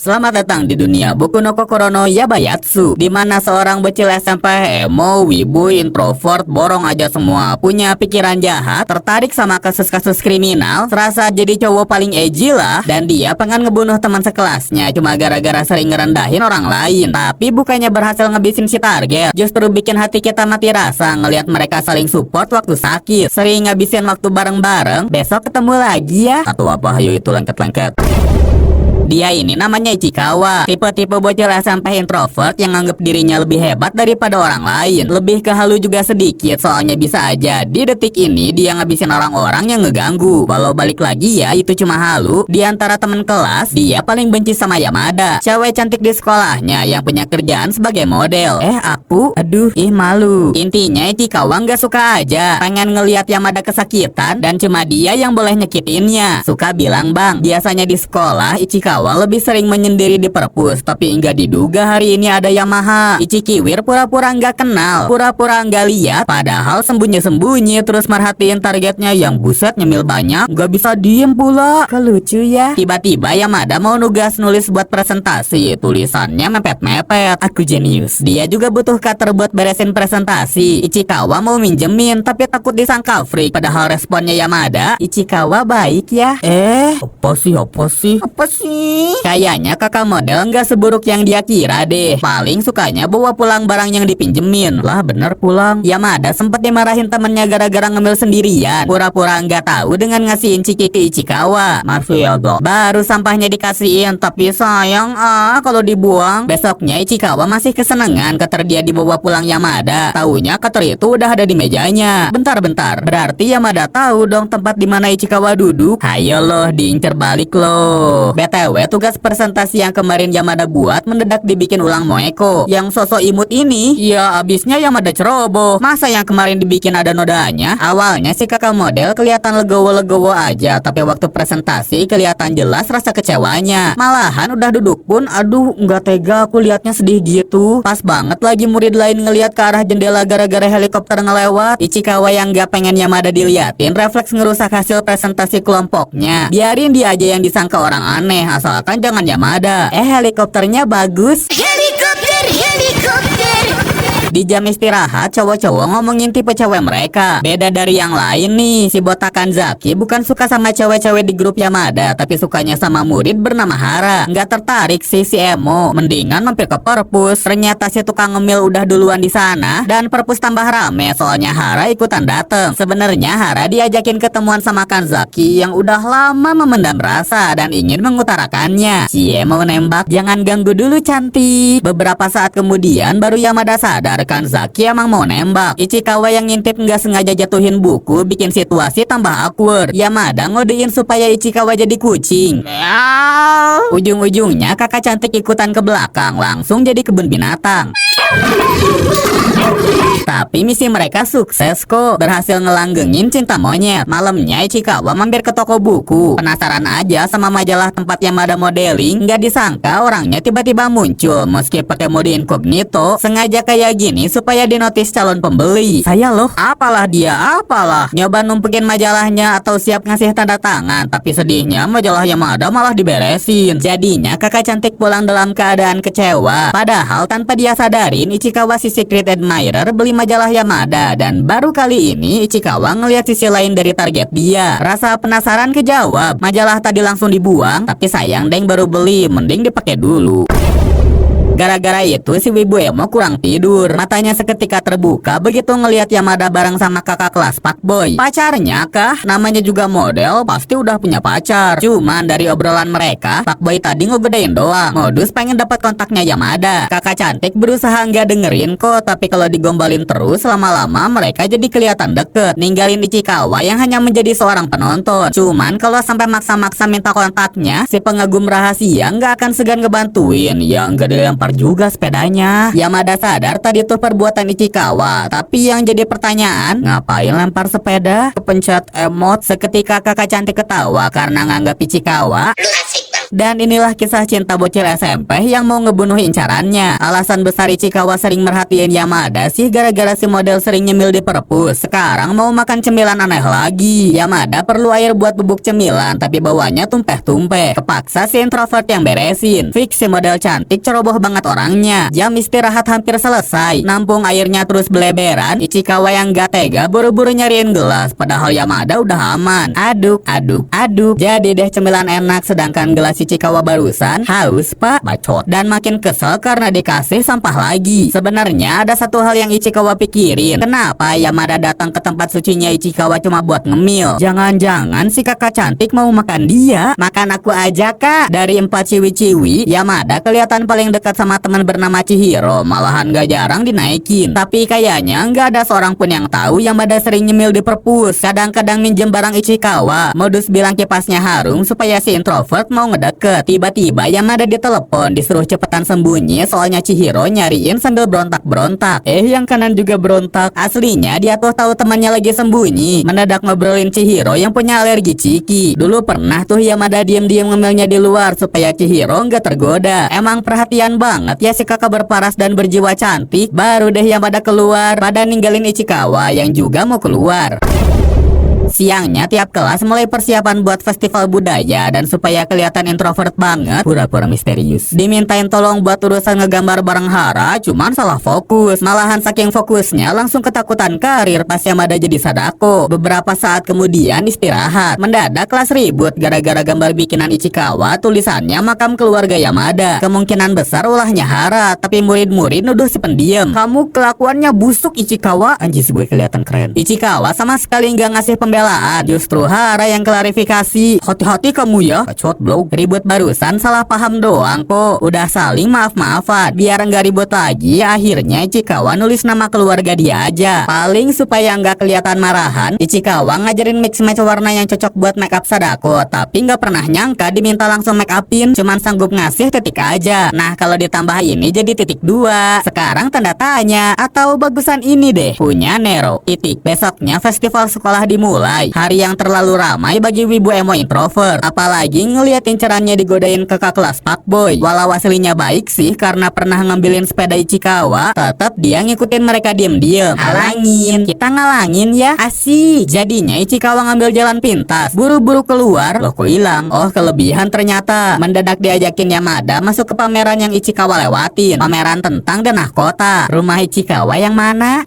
Selamat datang di dunia Boku no Kokoro no Yabayatsu, di mana seorang bocil SMP emo, wibu, introvert, borong aja semua, punya pikiran jahat, tertarik sama kasus-kasus kriminal, serasa jadi cowok paling edgy lah, dan dia pengen ngebunuh teman sekelasnya cuma gara-gara sering ngerendahin orang lain. Tapi bukannya berhasil ngebisin si target, justru bikin hati kita mati rasa ngelihat mereka saling support waktu sakit, sering ngabisin waktu bareng-bareng. Besok ketemu lagi ya. Atau apa, hayo itu lengket-lengket. Dia ini namanya Ichikawa, tipe-tipe bocil SMP introvert yang anggap dirinya lebih hebat daripada orang lain. Lebih ke halu juga sedikit, soalnya bisa aja di detik ini dia ngabisin orang-orang yang ngeganggu. Walau balik lagi ya, itu cuma halu. Di antara temen kelas, dia paling benci sama Yamada, cewek cantik di sekolahnya yang punya kerjaan sebagai model. Aduh, malu. Intinya Ichikawa nggak suka aja, pengen ngelihat Yamada kesakitan, dan cuma dia yang boleh nyakitinnya. Suka bilang, "Bang, biasanya di sekolah Ichikawa lebih sering menyendiri di perpus, tapi nggak diduga hari ini ada Yamaha." Ichikiwir pura-pura nggak kenal, pura-pura nggak lihat, padahal sembunyi-sembunyi terus merhatiin targetnya yang buset nyemil banyak, nggak bisa diem pula. Kelucu ya. Tiba-tiba Yamada mau nugas nulis buat presentasi, tulisannya mepet-mepet. Aku jenius. Dia juga butuh cutter buat beresin presentasi. Ichikawa mau minjemin, tapi takut disangka freak, padahal responnya Yamada, "Ichikawa baik ya." Apa sih? Kayaknya kakak model nggak seburuk yang dia kira deh. Paling sukanya bawa pulang barang yang dipinjemin. Lah bener pulang. Yamada sempet dimarahin temennya gara-gara ngemil sendirian, pura-pura nggak tahu dengan ngasihin ciki ke Ichikawa. Baru sampahnya dikasihin, tapi sayang kalau dibuang. Besoknya Ichikawa masih kesenengan cutter dia dibawa pulang Yamada. Taunya cutter itu udah ada di mejanya. Bentar, berarti Yamada tahu dong tempat di mana Ichikawa duduk. Hayo loh, diincer balik loh. BTW, tugas presentasi yang kemarin Yamada buat mendadak dibikin ulang Moeko. Yang sosok imut ini, ya abisnya Yamada ceroboh. Masa yang kemarin dibikin ada nodanya? Awalnya si kakak model kelihatan legowo-legowo aja, tapi waktu presentasi kelihatan jelas rasa kecewanya. Malahan udah duduk pun, aduh nggak tega aku liatnya sedih gitu. Pas banget lagi murid lain ngeliat ke arah jendela gara-gara helikopter ngelewat. Ichikawa yang nggak pengen Yamada diliatin, refleks ngerusak hasil presentasi kelompoknya. Biarin dia aja yang disangka orang aneh, asalkan jangan Yamada. Helikopternya bagus. Helikopter. Di jam istirahat, cowok-cowok ngomongin tipe cewek mereka. Beda dari yang lain nih, si botakan Zaki bukan suka sama cewek-cewek di grup Yamada, tapi sukanya sama murid bernama Hara. Nggak tertarik sih si emo, mendingan mampir ke perpus. Ternyata si tukang ngemil udah duluan di sana, dan perpus tambah rame soalnya Hara ikutan dateng. Sebenarnya Hara diajakin ketemuan sama Kanzaki yang udah lama memendam rasa dan ingin mengutarakannya. Cie mau nembak, jangan ganggu dulu cantik. Beberapa saat kemudian baru Yamada sadar Kanzaki emang mau nembak. Ichikawa yang ngintip nggak sengaja jatuhin buku, bikin situasi tambah awkward. Yamada ngodein supaya Ichikawa jadi kucing. Ujung-ujungnya kakak cantik ikutan ke belakang, langsung jadi kebun binatang. Tapi misi mereka sukses kok, berhasil ngelanggengin cinta monyet. Malamnya Ichikawa mampir ke toko buku, penasaran aja sama majalah tempat Yamada modeling. Nggak disangka orangnya tiba-tiba muncul, meski pakai mode incognito, sengaja kayak gini supaya dinotis calon pembeli. Saya loh, apalah nyoba numpukin majalahnya atau siap ngasih tanda tangan, tapi sedihnya majalah Yamada malah diberesin. Jadinya kakak cantik pulang dalam keadaan kecewa. Padahal tanpa dia sadarin, Ichikawa si secret admirer beli majalah Yamada, dan baru kali ini Ichikawa ngelihat sisi lain dari target dia. Rasa penasaran kejawab, majalah tadi langsung dibuang, tapi sayang deng baru beli, mending dipakai dulu. Gara-gara itu si wibu emo kurang tidur, matanya seketika terbuka begitu ngelihat Yamada bareng sama kakak kelas Fuckboy. Pacarnya kah? Namanya juga model, pasti udah punya pacar. Cuman dari obrolan mereka, Fuckboy tadi ngegedein doang, modus pengen dapat kontaknya Yamada. Kakak cantik berusaha nggak dengerin kok, tapi kalau digombalin terus lama-lama mereka jadi kelihatan deket, ninggalin Ichikawa yang hanya menjadi seorang penonton. Cuman kalau sampai maksa-maksa minta kontaknya, si pengagum rahasia nggak akan segan ngebantuin. Ya nggak dilempar juga sepedanya. Yamada sadar tadi tuh perbuatan Ichikawa, tapi yang jadi pertanyaan, ngapain lempar sepeda? Kepencet emot. Seketika kakak cantik ketawa karena nganggap Ichikawa, "Lu asik bang." Dan inilah kisah cinta bocil SMP yang mau ngebunuh incarannya. Alasan besar Ichikawa sering merhatiin Yamada sih gara-gara si model sering nyemil di perpus. Sekarang mau makan cemilan aneh lagi. Yamada perlu air buat bubuk cemilan, tapi bawanya tumpeh-tumpeh. Kepaksa si introvert yang beresin. Fix si model cantik ceroboh banget orangnya. Jam istirahat hampir selesai, nampung airnya terus beleberan. Ichikawa yang gak tega buru-buru nyariin gelas, padahal Yamada udah aman. Aduk. Jadi deh cemilan enak, sedangkan gelas Ichikawa barusan haus pak, bacot. Dan makin kesel karena dikasih sampah lagi. Sebenarnya ada satu hal yang Ichikawa pikirin. Kenapa Yamada datang ke tempat sucinya Ichikawa cuma buat ngemil? Jangan-jangan si kakak cantik mau makan dia? Makan aku aja kak. Dari 4 ciwi-ciwi, Yamada kelihatan paling dekat sama teman bernama Chihiro. Malahan gak jarang dinaikin. Tapi kayaknya nggak ada seorang pun yang tahu Yamada sering nyemil di perpus. Kadang-kadang minjem barang Ichikawa, modus bilang kipasnya harum supaya si introvert mau ngedeket. Tiba-tiba Yamada ditelepon, disuruh cepetan sembunyi soalnya Chihiro nyariin sambil berontak-berontak. Yang kanan juga berontak. Aslinya dia tuh tahu temannya lagi sembunyi. Mendadak ngobrolin Chihiro yang punya alergi ciki. Dulu pernah tuh Yamada diam-diam ngemilnya di luar supaya Chihiro nggak tergoda. Emang perhatian banget ya si kakak berparas dan berjiwa cantik. Baru deh Yamada keluar, pada ninggalin Ichikawa yang juga mau keluar. Siangnya tiap kelas mulai persiapan buat festival budaya, dan supaya kelihatan introvert banget, pura-pura misterius. Dimintain tolong buat urusan ngegambar bareng Hara, cuman salah fokus. Malahan saking fokusnya langsung ketakutan karir pas Yamada jadi Sadako. Beberapa saat kemudian istirahat, mendadak kelas ribut gara-gara gambar bikinan Ichikawa tulisannya makam keluarga Yamada. Kemungkinan besar ulahnya Hara, tapi murid-murid nuduh si pendiam. Kamu kelakuannya busuk Ichikawa. Anjis, gue kelihatan keren. Ichikawa sama sekali nggak ngasih pembelaan. Justru Hara yang klarifikasi. Hati-hati kamu ya, bacot blog. Ribut barusan salah paham doang kok. Udah saling maaf-maafan. Biar nggak ribut lagi, akhirnya Ichikawa nulis nama keluarga dia aja. Paling supaya nggak kelihatan marahan, Ichikawa ngajarin mix-match warna yang cocok buat make up Sadako. Tapi nggak pernah nyangka diminta langsung make upin. Cuman sanggup ngasih titik aja. Nah kalau ditambah ini jadi titik 2. Sekarang tanda tanya. Atau bagusan ini deh, punya Nero, titik. Besoknya festival sekolah dimulai. Hari yang terlalu ramai bagi wibu emo introvert. Apalagi ngeliat incerannya digodain kakak kelas fuckboy. Walau aslinya baik sih karena pernah ngambilin sepeda Ichikawa, tetap dia ngikutin mereka diem-diem. Halangin, kita ngalangin ya, asik. Jadinya Ichikawa ngambil jalan pintas, buru-buru keluar. Loh kok hilang? Oh kelebihan ternyata. Mendadak diajakin Yamada masuk ke pameran yang Ichikawa lewatin. Pameran tentang denah kota. Rumah Ichikawa yang mana?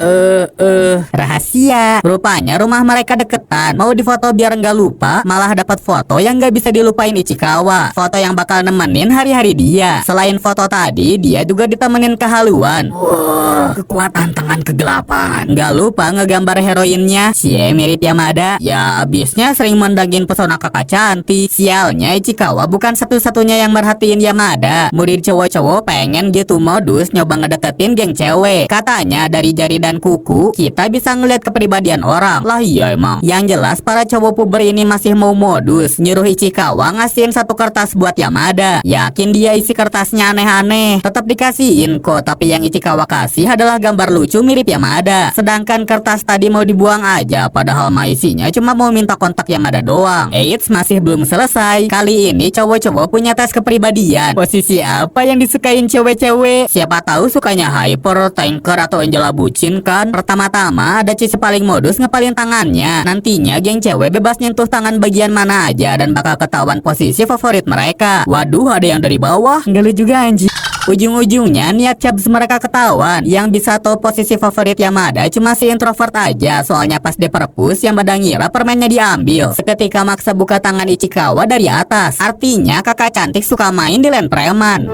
Rahasia. Rupanya rumah mereka deketan. Mau difoto biar nggak lupa, malah dapat foto yang nggak bisa dilupain Ichikawa. Foto yang bakal nemenin hari-hari dia. Selain foto tadi, dia juga ditemenin kehaluan. Wah, kekuatan tangan kegelapan. Nggak lupa ngegambar heroinnya. Cie mirip Yamada. Ya abisnya sering mendagin pesona kakak cantik. Sialnya Ichikawa bukan satu-satunya yang merhatiin Yamada. Murid cowok-cowok pengen gitu modus nyoba ngedeketin geng cewek. Katanya dari jari dan kuku kita bisa ngeliat kepribadian orang. Lah iya emang. Yang jelas para cowok puber ini masih mau modus nyuruh Ichikawa ngasihin satu kertas buat Yamada. Yakin dia isi kertasnya aneh-aneh. Tetap dikasihin kok, tapi yang Ichikawa kasih adalah gambar lucu mirip Yamada. Sedangkan kertas tadi mau dibuang aja, padahal mah isinya cuma mau minta kontak Yamada doang. Eits, masih belum selesai. Kali ini cowok-cowok punya tes kepribadian. Posisi apa yang disukain cewek-cewek? Siapa tahu sukanya hyper, tanker, atau Angela bucin kan? Pertama-tama ada Cici paling modus ngepalin tangannya. Nantinya geng cewek bebas nyentuh tangan bagian mana aja dan bakal ketahuan posisi favorit mereka. Waduh, ada yang dari bawah. Geli juga anjing. Ujung-ujungnya niat cabs mereka ketahuan. Yang bisa tahu posisi favorit Yamada cuma si introvert aja. Soalnya pas di perpus Yamada ngira permennya diambil. Seketika maksa buka tangan Ichikawa dari atas. Artinya kakak cantik suka main di land preman.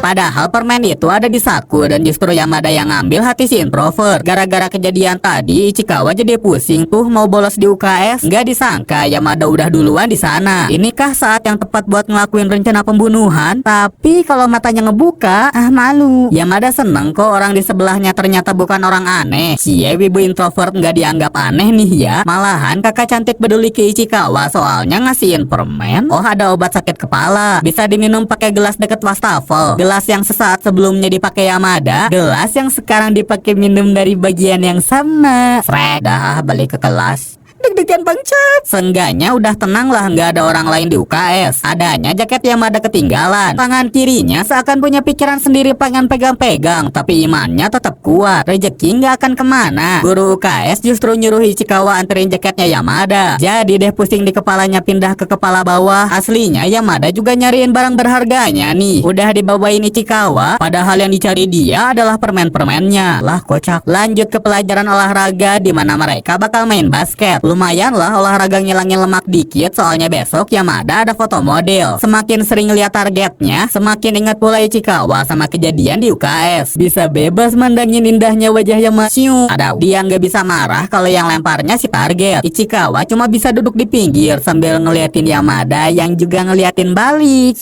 Padahal permen itu ada di saku dan justru Yamada yang ngambil hati si introvert. Gara-gara kejadian tadi, Ichikawa jadi pusing tuh mau bolos di UKS. Nggak disangka Yamada udah duluan di sana. Inikah saat yang tepat buat ngelakuin rencana pembunuhan? Tapi kalau matanya ngebuka, malu. Yamada seneng kok orang di sebelahnya ternyata bukan orang aneh. Cie wibu introvert nggak dianggap aneh nih ya. Malahan kakak cantik peduli ke Ichikawa soalnya ngasihin permen. Oh, ada obat sakit kepala. Bisa diminum pakai gelas deket wastafel. Gelas yang sesaat sebelumnya dipakai Yamada, gelas yang sekarang dipakai minum dari bagian yang sama. Frek, dah balik ke kelas. deg-degan banget. Seenggaknya udah tenang lah, nggak ada orang lain di UKS. Adanya jaket Yamada ketinggalan. Tangan kirinya seakan punya pikiran sendiri pengen pegang-pegang, tapi imannya tetap kuat. Rezeki nggak akan kemana. Guru UKS justru nyuruh Ichikawa anterin jaketnya Yamada. Jadi deh pusing di kepalanya pindah ke kepala bawah. Aslinya Yamada juga nyariin barang berharganya nih. Udah dibawain Ichikawa, padahal yang dicari dia adalah permen-permennya. Lah kocak. Lanjut ke pelajaran olahraga di mana mereka bakal main basket. Lumayan lah olahraga ngilangin lemak dikit, soalnya besok Yamada ada foto model. Semakin sering lihat targetnya, semakin ingat pula Ichikawa sama kejadian di UKS. Bisa bebas mandangin indahnya wajah Yamada. Ada dia nggak bisa marah kalau yang lemparnya si target. Ichikawa cuma bisa duduk di pinggir sambil ngeliatin Yamada yang juga ngeliatin balik.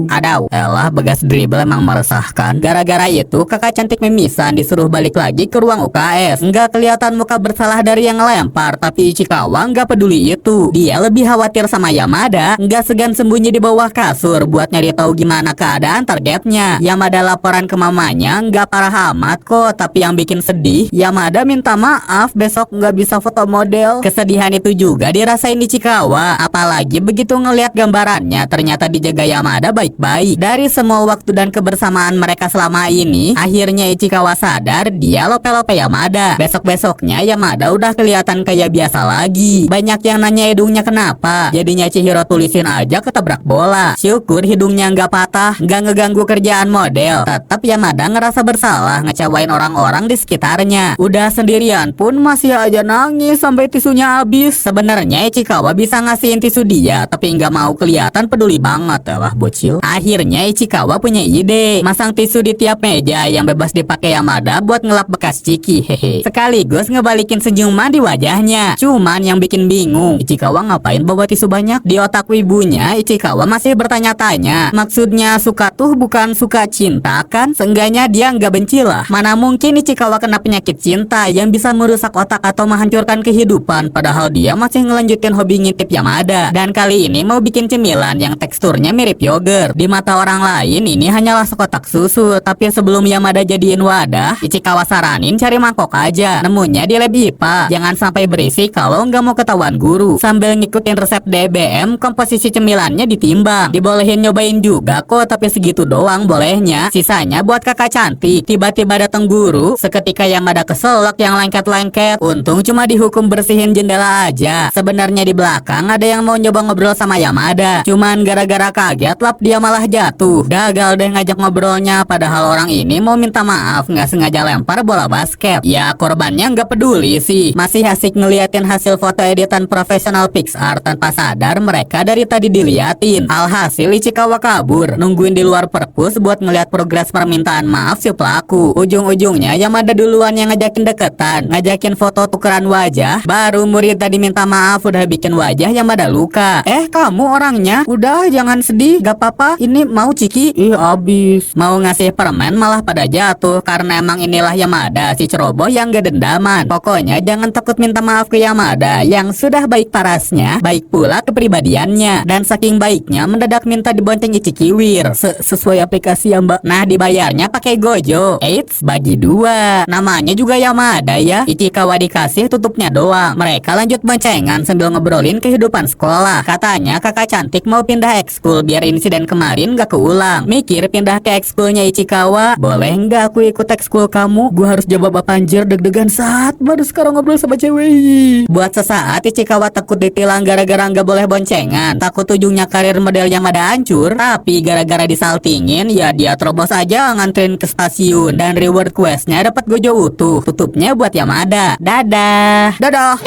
Adau, elah begas dribble emang meresahkan. Gara-gara itu kakak cantik mimisan disuruh balik lagi ke ruang UKS. Nggak kelihatan muka bersalah dari yang ngelempar, tapi Ichikawa nggak peduli itu. Dia lebih khawatir sama Yamada. Nggak segan sembunyi di bawah kasur buat nyari tahu gimana keadaan targetnya. Yamada laporan ke mamanya nggak parah amat kok, tapi yang bikin sedih, Yamada minta maaf besok nggak bisa foto model. Kesedihan itu juga dirasain Ichikawa. Apalagi begitu ngelihat gambarannya, ternyata dijaga Yamada baik-baik. Dari semua waktu dan kebersamaan mereka selama ini, akhirnya Ichikawa sadar dia lope-lope Yamada. Besok-besoknya Yamada udah kelihatan kayak biasa lagi. Banyak yang nanya hidungnya kenapa. Jadinya Chihiro tulisin aja ketabrak bola. Syukur hidungnya nggak patah, nggak ngeganggu kerjaan model. Tetap Yamada ngerasa bersalah ngecewain orang-orang di sekitarnya. Udah sendirian pun masih aja nangis sampai tisunya habis. Sebenarnya Ichikawa bisa ngasihin tisu dia, tapi nggak mau kelihatan peduli banget. Wah bocil. Akhirnya Ichikawa punya ide, masang tisu di tiap meja yang bebas dipakai Yamada buat ngelap bekas ciki. Hehe. Sekaligus ngebalikin senyuman di wajahnya. Cuman yang bikin bingung, Ichikawa ngapain bawa tisu banyak? Di otak wibunya, Ichikawa masih bertanya-tanya. Maksudnya suka tuh bukan suka cinta kan? Seenggaknya dia nggak benci lah. Mana mungkin Ichikawa kena penyakit cinta yang bisa merusak otak atau menghancurkan kehidupan. Padahal dia masih ngelanjutin hobi ngintip Yamada. Dan kali ini mau bikin cemilan yang teksturnya mirip yogurt. Di mata orang lain ini hanyalah sekotak susu, tapi sebelum Yamada jadiin wadah, Ichikawa saranin cari mangkok aja. Nemunya di lab IPA. Jangan sampai berisik kalau nggak mau ketahuan guru. Sambil ngikutin resep DBM, komposisi cemilannya ditimbang. Dibolehin nyobain juga kok, tapi segitu doang bolehnya. Sisanya buat kakak cantik. Tiba-tiba datang guru, seketika Yamada keselak yang lengket-lengket. Untung cuma dihukum bersihin jendela aja. Sebenarnya di belakang ada yang mau nyoba ngobrol sama Yamada. Cuman gara-gara kaget lap dia malah jatuh. Gagal deh ngajak ngobrolnya, padahal orang ini mau minta maaf nggak sengaja lempar bola basket. Ya korbannya nggak peduli sih, masih asik ngeliatin hasil foto editan profesional Pixar tanpa sadar mereka dari tadi diliatin. Alhasil Ichikawa kabur, nungguin di luar perpus buat ngeliat progres permintaan maaf si pelaku. Ujung-ujungnya Yamada duluan yang ngajakin deketan, ngajakin foto tukeran wajah. Baru murid tadi minta maaf udah bikin wajah Yamada luka. Kamu orangnya? Udah jangan sedih, gak apa-apa, ini mau ciki. Ih abis. Mau ngasih permen malah pada jatuh, karena emang inilah Yamada, si ceroboh yang gak dendaman. Pokoknya jangan takut minta maaf ke Yamada yang sudah baik parasnya, baik pula kepribadiannya. Dan saking baiknya mendadak minta dibonceng Ichikiwir. Sesuai aplikasi ya mbak. Nah dibayarnya pakai Gojo. Eits, bagi dua. Namanya juga Yamada ya. Ichikawa dikasih tutupnya doang. Mereka lanjut boncengan sambil ngobrolin kehidupan sekolah. Katanya kakak cantik mau pindah ekskul biar insiden kemarin gak keulang. Mikir pindah ke ekskulnya Ichikawa. Boleh nggak aku ikut ekskul kamu? Gua harus jawab apa anjir, deg-degan saat baru sekarang ngobrol sama cewek. Buat sesaat Ichikawa takut ditilang gara-gara nggak boleh boncengan. Takut ujungnya karir model Yamada hancur. Tapi gara-gara disaltingin ya dia terobos aja nganterin ke stasiun. Dan reward questnya dapat Gojo utuh. Tutupnya buat Yamada. Dadah. Dadah.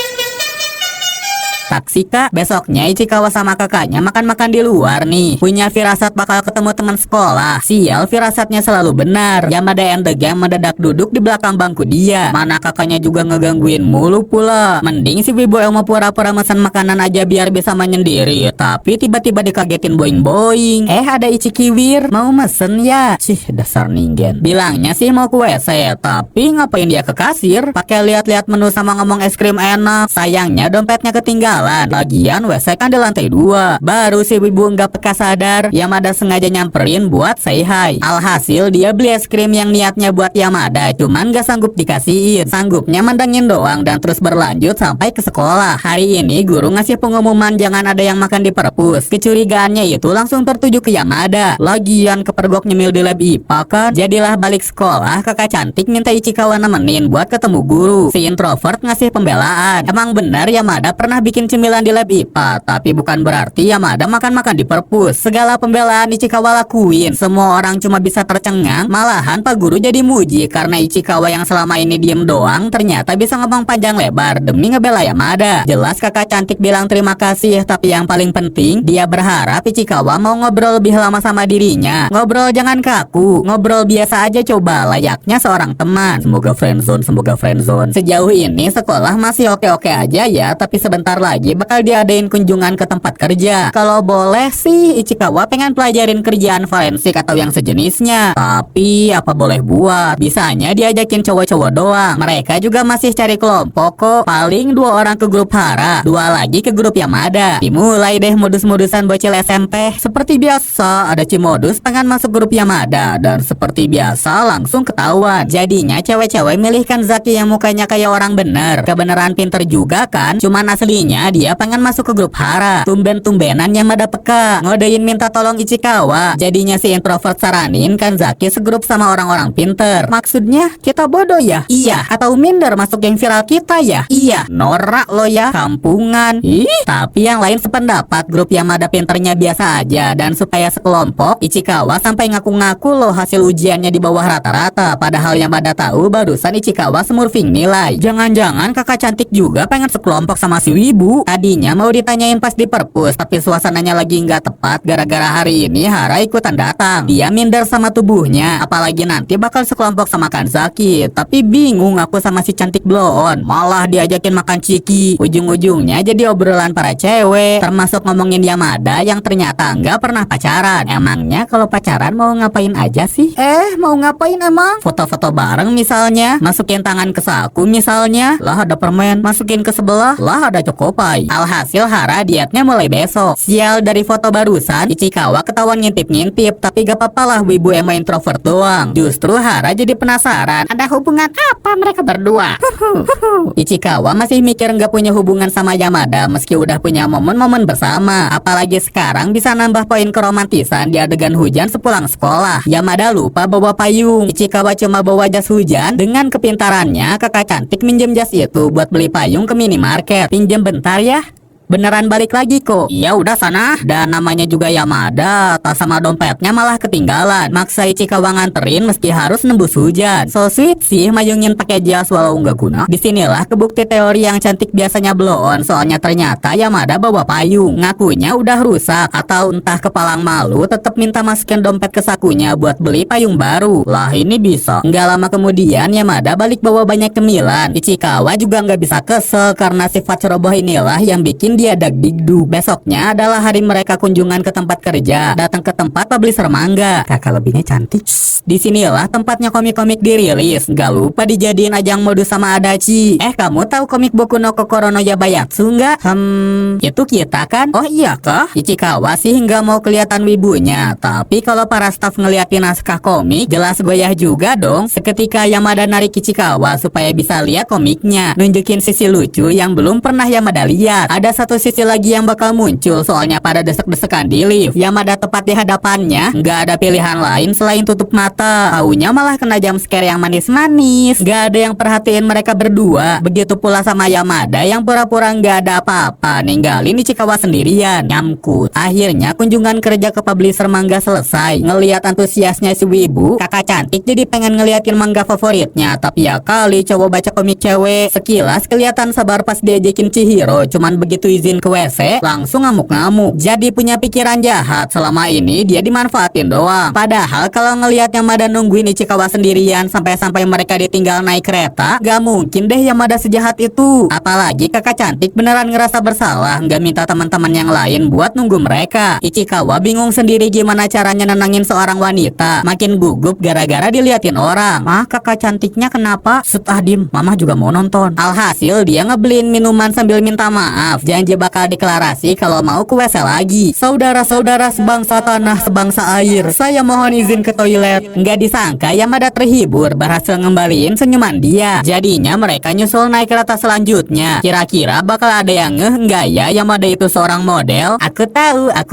Taksi kak, besoknya Ichikawa sama kakaknya makan-makan di luar nih. Punya firasat bakal ketemu teman sekolah. Sial, firasatnya selalu benar. Yamada and the gang mendadak duduk di belakang bangku dia. Mana kakaknya juga ngegangguin mulu pula. Mending si Wibo mau pura-pura pesan makanan aja biar bisa menyendiri. Tapi tiba-tiba dikagetin boing-boing. Ada Ichikiwir, mau mesen ya? Cih, dasar ningen. Bilangnya sih mau ke WC, tapi ngapain dia ke kasir? Pakai lihat-lihat menu sama ngomong es krim enak. Sayangnya dompetnya ketinggalan. ketinggalan. Lagian WC kan di lantai 2. Baru si wibu nggak peka sadar, Yamada sengaja nyamperin buat say hi. Alhasil dia beli es krim yang niatnya buat Yamada, cuman gak sanggup dikasihin. Sanggupnya mandangin doang dan terus berlanjut sampai ke sekolah. Hari ini guru ngasih pengumuman jangan ada yang makan di perpus. Kecurigaannya itu langsung tertuju ke Yamada. Lagian kepergok nyemil di lab IPA kan. Jadilah balik sekolah, kakak cantik minta Ichikawa nemenin buat ketemu guru. Si introvert ngasih pembelaan. Emang benar Yamada pernah bikin cemilan di lab IPA, tapi bukan berarti Yamada makan-makan di perpus. Segala pembelaan Ichikawa lakuin. Semua orang cuma bisa tercengang. Malahan Pak Guru jadi muji karena Ichikawa yang selama ini diem doang ternyata bisa ngomong panjang lebar demi ngebela Yamada. Jelas kakak cantik bilang terima kasih, tapi yang paling penting dia berharap Ichikawa mau ngobrol lebih lama sama dirinya. Ngobrol jangan kaku, ngobrol biasa aja coba, layaknya seorang teman. Semoga friendzone, semoga friendzone. Sejauh ini sekolah masih oke-oke aja ya, tapi sebentar lagi bakal diadain kunjungan ke tempat kerja. Kalau boleh sih Ichikawa pengen pelajarin kerjaan forensik atau yang sejenisnya. Tapi apa boleh buat, bisanya diajakin cowok-cowok doang. Mereka juga masih cari kelompok kok. Paling 2 orang ke grup Hara, 2 lagi ke grup Yamada. Dimulai deh modus-modusan bocil SMP. Seperti biasa ada Cimodus pengen masuk grup Yamada, dan seperti biasa langsung ketahuan. Jadinya cewek-cewek milihkan Zaki yang mukanya kayak orang bener. Kebeneran pinter juga kan, cuman aslinya dia pengen masuk ke grup Hara. Tumben-tumbenan Yamada peka, ngodein minta tolong Ichikawa. Jadinya si introvert saranin kan Zaki segrup sama orang-orang pinter. Maksudnya kita bodoh ya? Iya. Atau minder masuk geng viral kita ya? Iya. Norak lo ya, kampungan. Ih. Tapi yang lain sependapat, grup Yamada pinternya biasa aja. Dan supaya sekelompok, Ichikawa sampai ngaku-ngaku loh hasil ujiannya di bawah rata-rata. Padahal Yamada tahu barusan Ichikawa smurfing nilai. Jangan-jangan kakak cantik juga pengen sekelompok sama si wibu. Tadinya mau ditanyain pas di perpus, tapi suasananya lagi nggak tepat gara-gara hari ini Hara ikutan datang. Dia minder sama tubuhnya, apalagi nanti bakal sekelompok sama Kanzaki. Tapi bingung aku sama si cantik blon, malah diajakin makan ciki. Ujung-ujungnya jadi obrolan para cewek, termasuk ngomongin Yamada yang ternyata nggak pernah pacaran. Emangnya kalau pacaran mau ngapain aja sih? Mau ngapain emang? Foto-foto bareng misalnya, masukin tangan ke saku misalnya, lah ada permen, masukin ke sebelah, lah ada cokopai. Alhasil Hara dietnya mulai besok. Sial, dari foto barusan Ichikawa ketahuan ngintip-ngintip, tapi gak apa-apa lah wibu emo introvert doang. Justru Hara jadi penasaran, ada hubungan apa mereka berdua? Ichikawa masih mikir nggak punya hubungan sama Yamada meski udah punya momen-momen bersama. Apalagi sekarang bisa nambah poin keromantisan di adegan hujan sepulang sekolah. Yamada lupa bawa payung, Ichikawa cuma bawa jas hujan. Dengan kepintarannya kakak cantik minjem jas itu buat beli payung ke minimarket. Pinjem bentar ya. Beneran balik lagi kok. Iya udah sana. Dan namanya juga Yamada, tas sama dompetnya malah ketinggalan. Maksa Ichikawa nganterin meski harus nembus hujan. So sweet sih mayungin pakai jas walau nggak guna. Disinilah kebukti teori yang cantik biasanya blow-on. Soalnya ternyata Yamada bawa payung, ngakunya udah rusak atau entah kepalang malu tetap minta masukin dompet ke sakunya buat beli payung baru. Lah ini bisa. Nggak lama kemudian Yamada balik bawa banyak cemilan. Ichikawa juga nggak bisa kesel karena sifat ceroboh inilah yang bikin dia dagdikduk. Besoknya adalah hari mereka kunjungan ke tempat kerja. Datang ke tempat publisher manga. Kakak lebihnya cantik. Disinilah tempatnya komik-komik dirilis. Gak lupa dijadiin ajang modus sama Adachi. Kamu tahu komik Boku no Kokoro no Yabayatsu nggak? Itu kita kan? Oh iya kah? Ichikawa sih nggak mau kelihatan wibunya. Tapi kalau para staff ngeliatin naskah komik, jelas goyah juga dong. Seketika Yamada narik Ichikawa supaya bisa lihat komiknya. Nunjukin sisi lucu yang belum pernah Yamada lihat. Ada satu sisi lagi yang bakal muncul, soalnya pada desek-desekan di lift. Yamada tepat di hadapannya, nggak ada pilihan lain selain tutup mata. Taunya malah kena jump scare yang manis-manis. Nggak ada yang perhatiin mereka berdua. Begitu pula sama Yamada yang pura-pura nggak ada apa-apa, ninggalin Ichikawa sendirian. Nyamkut. Akhirnya kunjungan kerja ke publisher manga selesai. Ngelihat antusiasnya si wibu, kakak cantik jadi pengen ngeliatin manga favoritnya. Tapi ya kali cowok baca komik cewek, sekilas kelihatan sabar pas diajakin Chihiro. Cuman begitu izin ke WC, langsung ngamuk-ngamuk. Jadi punya pikiran jahat. Selama ini dia dimanfaatin doang. Padahal kalau ngelihat Yamada nungguin Ichikawa sendirian sampai-sampai mereka ditinggal naik kereta, gak mungkin deh Yamada sejahat itu. Apalagi kakak cantik beneran ngerasa bersalah, gak minta teman-teman yang lain buat nunggu mereka. Ichikawa bingung sendiri gimana caranya nenangin seorang wanita. Makin gugup gara-gara diliatin orang. Kakak cantiknya kenapa? Dim, mama juga mau nonton. Alhasil dia ngebeliin minuman sambil minta maaf. Janji Sanji bakal deklarasi kalau mau ke WC lagi. Saudara-saudara sebangsa tanah sebangsa air, saya mohon izin ke toilet. Nggak disangka Yamada terhibur berhasil ngembaliin senyuman dia. Jadinya mereka nyusul naik kereta selanjutnya. Kira-kira bakal ada yang ngeh nggak ya Yamada itu seorang model? Aku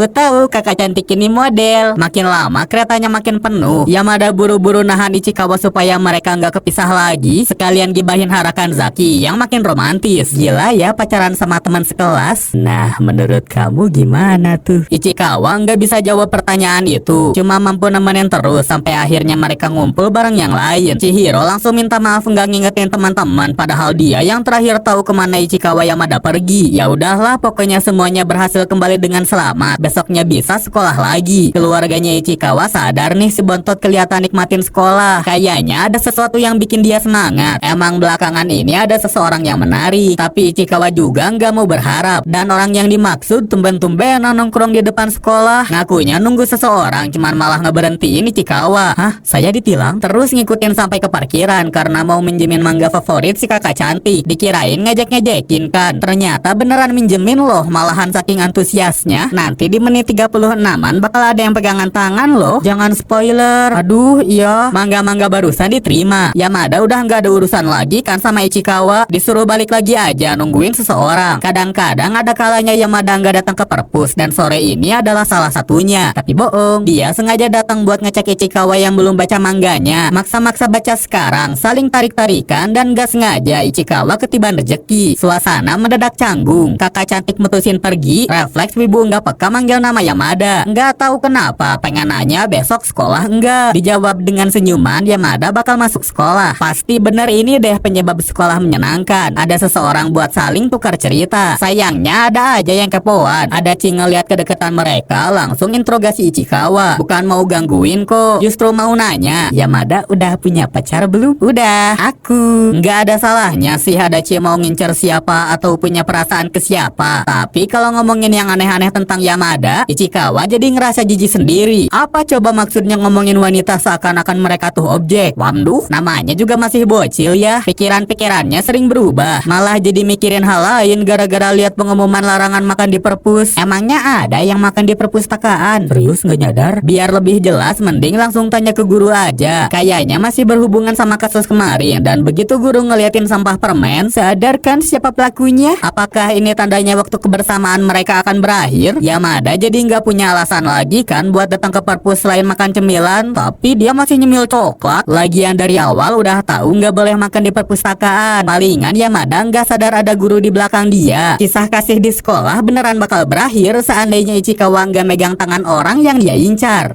tahu kakak cantik ini model. Makin lama keretanya makin penuh. Yamada buru-buru nahan Ichikawa supaya mereka nggak kepisah lagi. Sekalian gibahin Harakan Zaki yang makin romantis. Gila ya pacaran sama teman sekelas. Nah, menurut kamu gimana tuh? Ichikawa nggak bisa jawab pertanyaan itu. Cuma mampu nemenin terus sampai akhirnya mereka ngumpul bareng yang lain. Chihiro langsung minta maaf nggak ngingetin teman-teman, padahal dia yang terakhir tahu kemana Ichikawa Yamada pergi. Ya udahlah, pokoknya semuanya berhasil kembali dengan selamat. Besoknya bisa sekolah lagi. Keluarganya Ichikawa sadar nih si Bontot kelihatan nikmatin sekolah. Kayaknya ada sesuatu yang bikin dia semangat. Emang belakangan ini ada seseorang yang menarik, tapi Ichikawa juga nggak mau berharap. Dan orang yang dimaksud tumben-tumbenan nongkrong di depan sekolah. Ngakunya nunggu seseorang, cuman malah ngeberhentiin Ichikawa. Hah? Saya ditilang? Terus ngikutin sampai ke parkiran karena mau minjemin manga favorit si kakak cantik. Dikirain ngejek-ngejekin kan. Ternyata beneran minjemin loh, malahan saking antusiasnya. Nanti di menit 36an bakal ada yang pegangan tangan loh. Jangan spoiler. Aduh, iya. Manga-manga barusan diterima. Yamada udah nggak ada urusan lagi kan sama Ichikawa. Disuruh balik lagi aja nungguin seseorang. Kadang-kadang ada kalanya Yamada nggak datang ke perpus, dan sore ini adalah salah satunya. Tapi bohong, dia sengaja datang buat ngecek Ichikawa yang belum baca mangganya. Maksa-maksa baca sekarang, saling tarik-tarikan, dan gak sengaja Ichikawa ketiban rejeki. Suasana mendadak canggung. Kakak cantik mutusin pergi. Refleks wibu nggak peka manggil nama Yamada. Nggak tahu kenapa pengen nanya besok sekolah enggak. Dijawab dengan senyuman, Yamada bakal masuk sekolah. Pasti bener ini deh penyebab sekolah menyenangkan. Ada seseorang buat saling tukar cerita. Sayangnya ada aja yang kepoan. Ada Cing ngeliat kedekatan mereka langsung interogasi Ichikawa. Bukan mau gangguin kok, justru mau nanya, Yamada udah punya pacar belum? Udah, aku. Nggak ada salahnya sih Adachi mau ngincer siapa atau punya perasaan ke siapa. Tapi kalau ngomongin yang aneh-aneh tentang Yamada, Ichikawa jadi ngerasa jijik sendiri. Apa coba maksudnya ngomongin wanita seakan-akan mereka tuh objek? Wamduh, namanya juga masih bocil ya. Pikiran-pikirannya sering berubah. Malah jadi mikirin hal lain gara-gara lihat pengumuman larangan makan di perpus. Emangnya ada yang makan di perpustakaan? Serius nggak nyadar? Biar lebih jelas mending langsung tanya ke guru aja. Kayaknya masih berhubungan sama kasus kemarin. Dan begitu guru ngeliatin sampah permen, sadarkan siapa pelakunya? Apakah ini tandanya waktu kebersamaan mereka akan berakhir? Yamada jadi nggak punya alasan lagi kan buat datang ke perpus selain makan cemilan. Tapi dia masih nyemil coklat. Lagian dari awal udah tahu nggak boleh makan di perpustakaan. Palingan Yamada nggak sadar ada guru di belakang dia. Kisah kasih di sekolah beneran bakal berakhir seandainya Ichikawa nggak megang tangan orang yang dia incar.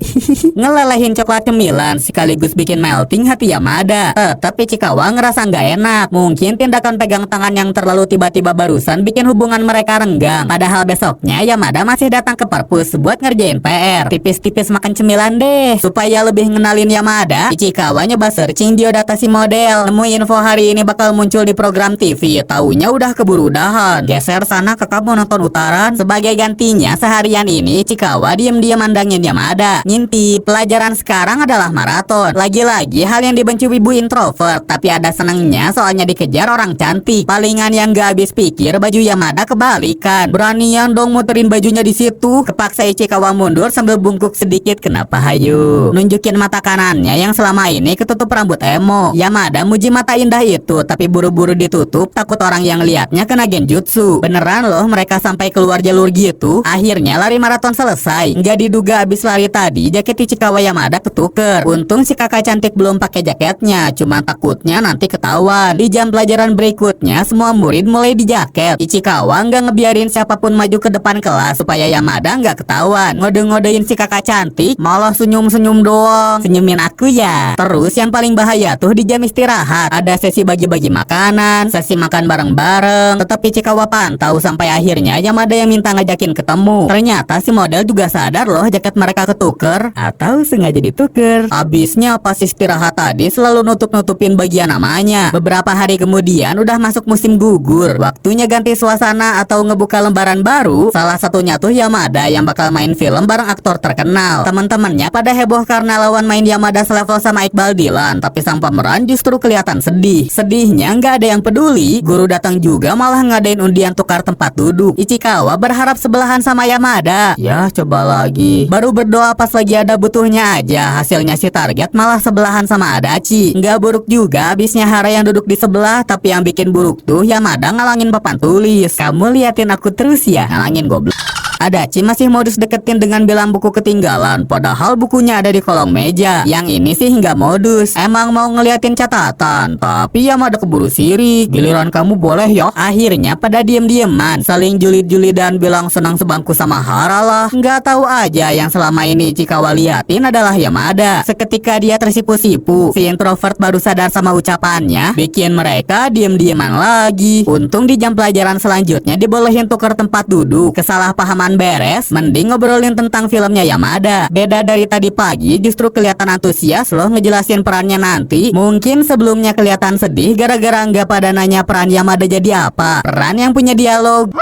Ngelelehin coklat cemilan sekaligus bikin melting hati Yamada. Tetap Ichikawa ngerasa nggak enak. Mungkin tindakan pegang tangan yang terlalu tiba-tiba barusan bikin hubungan mereka renggang. Padahal besoknya Yamada masih datang ke perpus buat ngerjain PR. Tipis-tipis makan cemilan deh. Supaya lebih ngenalin Yamada, Ichikawa nyoba searching biodata si model. Nemu info hari ini bakal muncul di program TV. Taunya udah keburu udahan. Geser sana, kakak mau nonton utaran. Sebagai gantinya seharian ini Ichikawa diem-diem mandangin Yamada. Ngintip, pelajaran sekarang adalah maraton. Lagi-lagi hal yang dibenci wibu introvert. Tapi ada senengnya soalnya dikejar orang cantik. Palingan yang gak habis pikir baju Yamada kebalikan. Beranian dong muterin bajunya di situ. Kepaksa Ichikawa mundur sambil bungkuk sedikit. Kenapa hayu? Nunjukin mata kanannya yang selama ini ketutup rambut emo. Yamada muji mata indah itu, tapi buru-buru ditutup takut orang yang liatnya kena genjutsu. Beneran loh mereka sampai keluar jalur gitu. Akhirnya lari maraton selesai. Nggak diduga abis lari tadi jaket Ichikawa Yamada ketuker. Untung si kakak cantik belum pakai jaketnya. Cuma takutnya nanti ketahuan. Di jam pelajaran berikutnya semua murid mulai dijaket. Ichikawa nggak ngebiarin siapapun maju ke depan kelas supaya Yamada nggak ketahuan. Ngode-ngodein si kakak cantik, malah senyum-senyum doang. Senyumin aku ya. Terus yang paling bahaya tuh di jam istirahat. Ada sesi bagi-bagi makanan, sesi makan bareng-bareng. Tetap Ichikawa pantau sampai akhirnya Yamada yang minta ngajakin ketemu. Ternyata si model juga sadar loh jaket mereka ketuker. Atau sengaja dituker. Abisnya pas istirahat tadi selalu nutup-nutupin bagian namanya. Beberapa hari kemudian udah masuk musim gugur. Waktunya ganti suasana atau ngebuka lembaran baru. Salah satunya tuh Yamada yang bakal main film bareng aktor terkenal. Teman-temannya pada heboh karena lawan main Yamada selevel sama Iqbal Dilan. Tapi sang pemeran justru kelihatan sedih. Sedihnya nggak ada yang peduli. Guru datang juga malah ngadain undian tukar tukar tempat duduk. Ichikawa berharap sebelahan sama Yamada. Ya coba lagi. Baru berdoa pas lagi ada butuhnya aja. Hasilnya si target malah sebelahan sama Adachi. Nggak buruk juga abisnya Hara yang duduk di sebelah. Tapi yang bikin buruk tuh Yamada ngalangin papan tulis. Kamu liatin aku terus ya. Ngalangin goblok. Adachi masih modus deketin dengan bilang buku ketinggalan, padahal bukunya ada di kolong meja. Yang ini sih nggak modus, emang mau ngeliatin catatan, tapi Yamada keburu sirik. Giliran kamu boleh ya. Akhirnya pada diem-dieman, saling julid-julidan bilang senang sebangku sama Hara lah. Nggak tahu aja yang selama ini Ichikawa liatin adalah Yamada. Seketika dia tersipu-sipu, si introvert baru sadar sama ucapannya, bikin mereka diem-dieman lagi. Untung di jam pelajaran selanjutnya dibolehin tukar tempat duduk. Kesalahpahaman beres, mending ngobrolin tentang filmnya Yamada. Beda dari tadi pagi, justru kelihatan antusias loh ngejelasin perannya nanti. Mungkin sebelumnya kelihatan sedih gara-gara nggak pada nanya peran Yamada jadi apa. Peran yang punya dialog.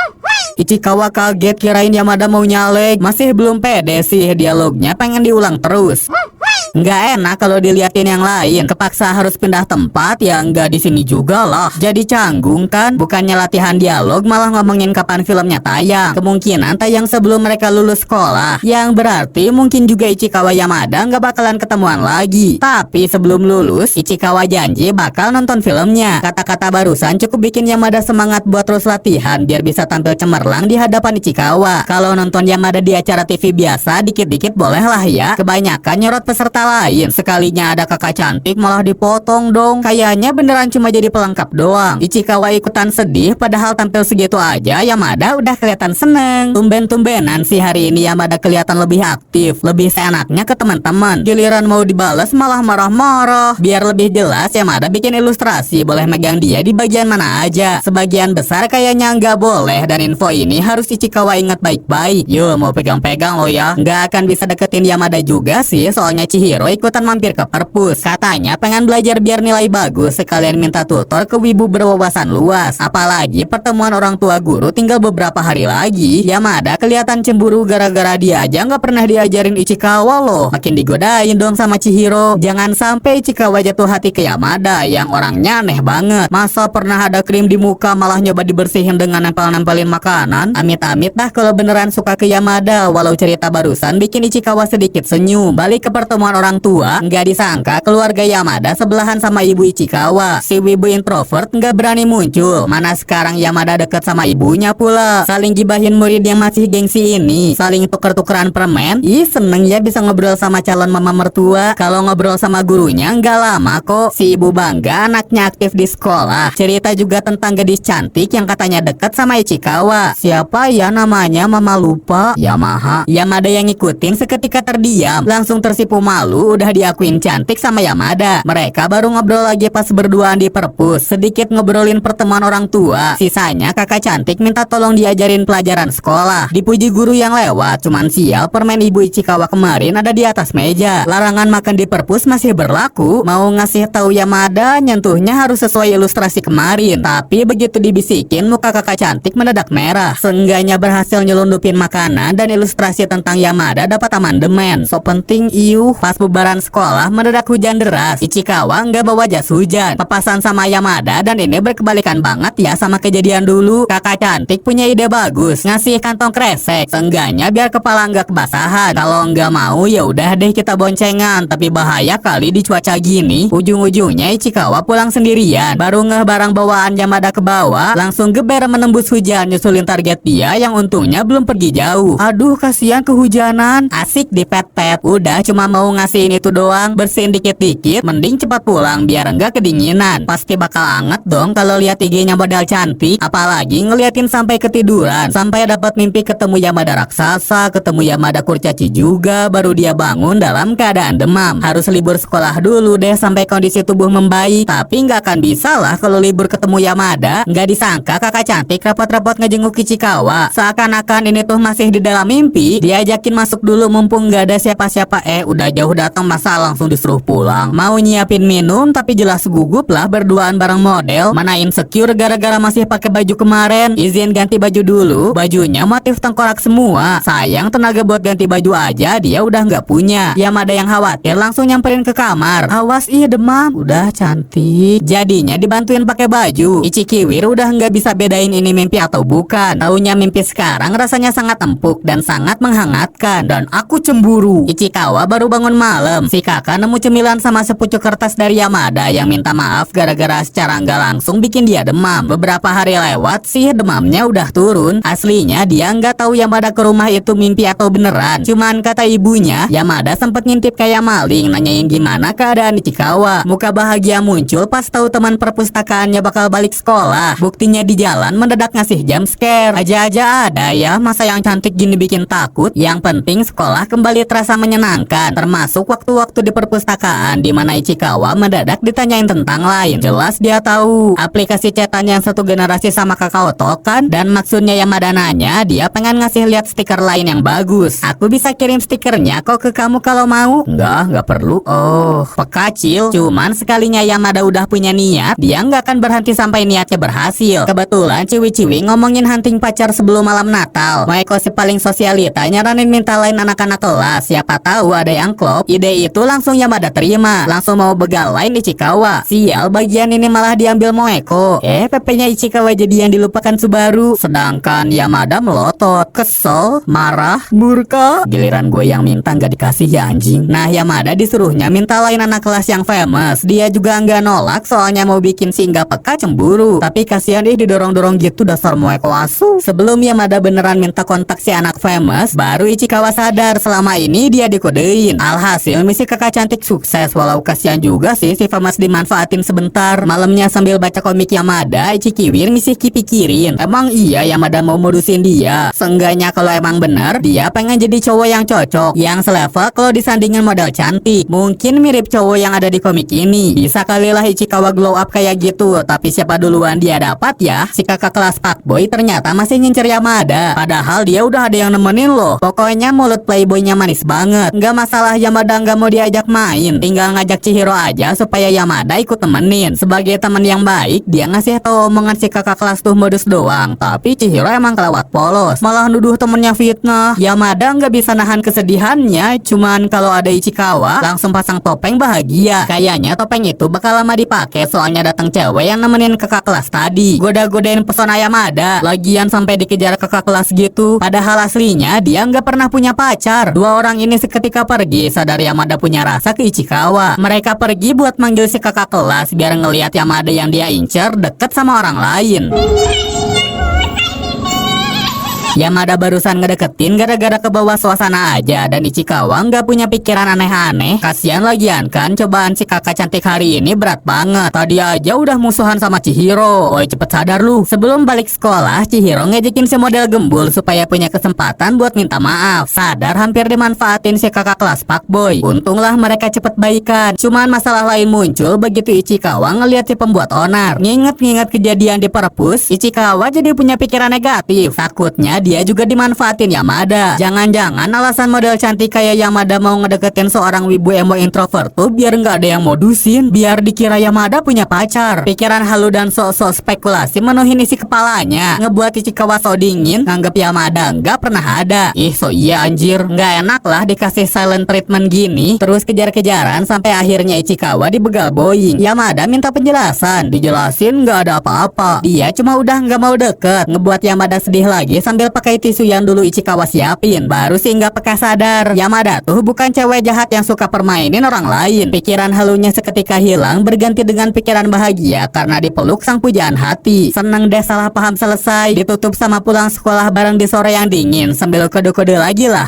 Ichikawa kaget kirain Yamada mau nyalek. Masih belum pede sih dialognya, pengen diulang terus. Nggak enak kalau diliatin yang lain. Kepaksa harus pindah tempat, ya nggak di sini juga lah. Jadi canggung kan? Bukannya latihan dialog, malah ngomongin kapan filmnya tayang. Kemungkinan tayang sebelum mereka lulus sekolah. Yang berarti mungkin juga Ichikawa Yamada nggak bakalan ketemuan lagi. Tapi sebelum lulus, Ichikawa janji bakal nonton filmnya. Kata-kata barusan cukup bikin Yamada semangat buat terus latihan biar bisa tampil cemerlang di hadapan Ichikawa. Kalau nonton Yamada di acara TV biasa, dikit-dikit boleh lah ya. Kebanyakan nyorot peserta lain. Sekalinya ada kakak cantik malah dipotong dong. Kayaknya beneran cuma jadi pelengkap doang. Ichikawa ikutan sedih padahal tampil segitu aja Yamada udah kelihatan seneng. Tumben-tumbenan sih hari ini Yamada kelihatan lebih aktif, lebih seenaknya ke teman-teman. Giliran mau dibales malah marah-marah. Biar lebih jelas Yamada bikin ilustrasi boleh megang dia di bagian mana aja. Sebagian besar kayaknya nggak boleh dan info ini harus Ichikawa ingat baik-baik. Yo mau pegang-pegang lo ya. Nggak akan bisa deketin Yamada juga sih soalnya Chihiro ikutan mampir ke perpus. Katanya pengen belajar biar nilai bagus, sekalian minta tutor ke wibu berwawasan luas. Apalagi pertemuan orang tua guru tinggal beberapa hari lagi. Yamada kelihatan cemburu gara-gara dia aja nggak pernah diajarin Ichikawa loh. Makin digodain dong sama Chihiro. Jangan sampai Ichikawa jatuh hati ke Yamada yang orangnya aneh banget. Masa pernah ada krim di muka malah nyoba dibersihin dengan nempel-nempelin makanan? Amit-amit dah kalau beneran suka ke Yamada. Walau cerita barusan bikin Ichikawa sedikit senyum. Balik ke pertemuan orang tua, nggak disangka keluarga Yamada sebelahan sama ibu Ichikawa. Si wibu introvert nggak berani muncul. Mana sekarang Yamada deket sama ibunya pula. Saling gibahin murid yang masih gengsi ini. Saling tuker-tukeran permen. Ih seneng ya bisa ngobrol sama calon mama mertua. Kalau ngobrol sama gurunya nggak lama kok. Si ibu bangga anaknya aktif di sekolah. Cerita juga tentang gadis cantik yang katanya deket sama Ichikawa. Siapa ya namanya, mama lupa. Yamaha. Yamada yang ngikutin seketika terdiam. Langsung tersipu malu udah diakuin cantik sama Yamada. Mereka baru ngobrol lagi pas berduaan di perpus. Sedikit ngobrolin pertemuan orang tua. Sisanya kakak cantik minta tolong diajarin pelajaran sekolah. Dipuji guru yang lewat. Cuman sial permen ibu Ichikawa kemarin ada di atas meja. Larangan makan di perpus masih berlaku. Mau ngasih tahu Yamada nyentuhnya harus sesuai ilustrasi kemarin. Tapi begitu dibisikin muka kakak cantik mendadak merah. Seenggaknya berhasil nyelundupin makanan dan ilustrasi tentang Yamada dapat amandemen. So penting iuh. Pas bubaran sekolah mendadak hujan deras. Ichikawa nggak bawa jas hujan. Papasan sama Yamada dan ini berkebalikan banget ya sama kejadian dulu. Kakak cantik punya ide bagus, ngasih kantong kresek. Seenggaknya biar kepala nggak kebasahan. Kalau nggak mau ya udah deh kita boncengan. Tapi bahaya kali di cuaca gini. Ujung-ujungnya Ichikawa pulang sendirian. Baru ngeh barang bawaan Yamada ke bawah, langsung geber menembus hujan nyusulin target dia yang untungnya belum pergi jauh. Aduh kasihan kehujanan. Asik di pet-pet. Udah cuma mau ngasihin itu doang, bersihin dikit-dikit, mending cepat pulang biar enggak kedinginan. Pasti bakal anget dong kalau lihat IG-nya modal cantik, apalagi ngeliatin sampai ketiduran, sampai dapat mimpi ketemu Yamada raksasa, ketemu Yamada kurcaci juga, baru dia bangun dalam keadaan demam. Harus libur sekolah dulu deh sampai kondisi tubuh membaik, tapi nggak akan bisa lah kalau libur ketemu Yamada. Nggak disangka kakak cantik rapot-rapot ngejenguk Ichikawa, seakan-akan ini tuh masih di dalam mimpi. Diajakin masuk dulu mumpung nggak ada siapa-siapa. Udah jauh datang masa langsung disuruh pulang. Mau nyiapin minum tapi jelas gugup lah berduaan bareng model. Mana insecure gara-gara masih pakai baju kemarin. Izin ganti baju dulu. Bajunya motif tengkorak semua. Sayang tenaga buat ganti baju aja dia udah nggak punya. Yamada yang khawatir langsung nyamperin ke kamar. Awas iya demam. Udah cantik. Jadinya dibantuin pakai baju. Ichikiwir udah nggak bisa bedain ini mimpi atau bukan. Taunya mimpi sekarang rasanya sangat empuk dan sangat menghangatkan. Dan aku cemburu. Ichikawa baru bangun malam. Si kakak nemu cemilan sama sepucuk kertas dari Yamada yang minta maaf gara-gara secara nggak langsung bikin dia demam. Beberapa hari lewat sih demamnya udah turun. Aslinya dia nggak tahu Yamada ke rumah itu mimpi atau beneran. Cuman kata ibunya, Yamada sempet ngintip kayak maling nanyain gimana keadaan Ichikawa. Muka bahagia muncul pas tahu teman perpustakaannya bakal balik sekolah. Buktinya di jalan mendadak ngasih jump scare. Aja-aja ada ya masa yang cantik gini bikin takut. Yang penting sekolah kembali terasa menyenangkan. Termasuk waktu-waktu di perpustakaan di mana Ichikawa mendadak ditanyain tentang lain. Jelas dia tahu aplikasi chatan yang satu generasi sama Kakao Talk kan. Dan maksudnya Yamada nanya dia pengen ngasih lihat stiker lain yang bagus. Aku bisa kirim stikernya kok ke kamu kalau mau. Nggak perlu. Oh, pekacil. Cuman sekalinya Yamada udah punya niat, dia nggak akan berhenti sampai niatnya berhasil. Kebetulan Ciwi-Ciwi ngomongin hunting pacar sebelum malam Natal. Maeko si paling sosialita nyaranin minta lain anak-anak kelas. Siapa tahu ada yang klop. Ide itu langsung Yamada terima. Langsung mau begal lain Ichikawa. Sial bagian ini malah diambil Moeko. PP-nya Ichikawa jadi yang dilupakan Subaru. Sedangkan Yamada melotot. Kesel, marah, murka. Giliran gue yang minta nggak dikasih ya anjing. Nah Yamada disuruhnya minta lain anak kelas yang famous. Dia juga nggak nolak soalnya mau bikin si nggak peka cemburu. Tapi kasihan didorong-dorong gitu dasar Moeko asu. Sebelum Yamada beneran minta kontak si anak famous, baru Ichikawa sadar selama ini dia dikodein. Alhasil misi kakak cantik sukses. Walau kasihan juga sih si famous dimanfaatin sebentar. Malamnya sambil baca komik Yamada, Ichikiwir misi pikirin. Emang iya Yamada mau modusin dia? Seenggaknya kalau emang bener dia pengen jadi cowok yang cocok, yang selevel kalau disandingin model cantik. Mungkin mirip cowok yang ada di komik ini. Bisa kalilah Ichikawa glow up kayak gitu. Tapi siapa duluan dia dapat ya? Si kakak kelas fuckboy ternyata masih ngincer Yamada. Padahal dia udah ada yang nemenin loh. Pokoknya mulut playboynya manis banget. Nggak masalah Yamada nggak mau diajak main. Tinggal ngajak Chihiro aja supaya Yamada ikut temenin. Sebagai teman yang baik, dia ngasih tahu omongan si kakak kelas tuh modus doang. Tapi Chihiro emang kelewat polos. Malah nuduh temennya fitnah. Yamada nggak bisa nahan kesedihannya. Cuman kalau ada Ichikawa, langsung pasang topeng bahagia. Kayaknya topeng itu bakal lama dipakai soalnya datang cewek yang nemenin kakak kelas tadi. Goda-godain pesona Yamada. Lagian sampai dikejar kakak kelas gitu. Padahal aslinya dia nggak pernah punya pacar. Dua orang ini seketika pergi sadar Yamada punya rasa ke Ichikawa. Mereka pergi buat manggil si kakak kelas biar ngelihat Yamada yang dia incer deket sama orang lain. Yamada barusan ngedeketin gara-gara ke bawah suasana aja. Dan Ichikawa nggak punya pikiran aneh-aneh. Kasian lagian kan cobaan si kakak cantik hari ini berat banget. Tadi aja udah musuhan sama Chihiro. Oi cepet sadar lu. Sebelum balik sekolah Chihiro ngejekin si model gembul supaya punya kesempatan buat minta maaf. Sadar hampir dimanfaatin si kakak kelas fuckboy. Untunglah mereka cepet baikan. Cuman masalah lain muncul begitu Ichikawa ngeliat si pembuat onar. Nginget-nginget kejadian di perpus, Ichikawa jadi punya pikiran negatif. Takutnya dia juga dimanfaatin Yamada. Jangan-jangan alasan model cantik kayak Yamada mau ngedeketin seorang wibu emo introvert tuh biar nggak ada yang modusin, biar dikira Yamada punya pacar. Pikiran halu dan sok-sok spekulasi menuhin isi kepalanya, ngebuat Ichikawa so dingin, nganggep Yamada nggak pernah ada. Ih so iya anjir, nggak enak lah dikasih silent treatment gini. Terus kejar-kejaran sampai akhirnya Ichikawa dibegal boying. Yamada minta penjelasan, dijelasin nggak ada apa-apa. Dia cuma udah nggak mau deket, ngebuat Yamada sedih lagi sambil pakai tisu yang dulu Ichikawa siapin. Baru sih nggak peka sadar Yamada tuh bukan cewek jahat yang suka permainin orang lain. Pikiran halunya seketika hilang berganti dengan pikiran bahagia karena dipeluk sang pujaan hati. Seneng deh salah paham selesai. Ditutup sama pulang sekolah bareng di sore yang dingin sambil kode-kode lagi lah.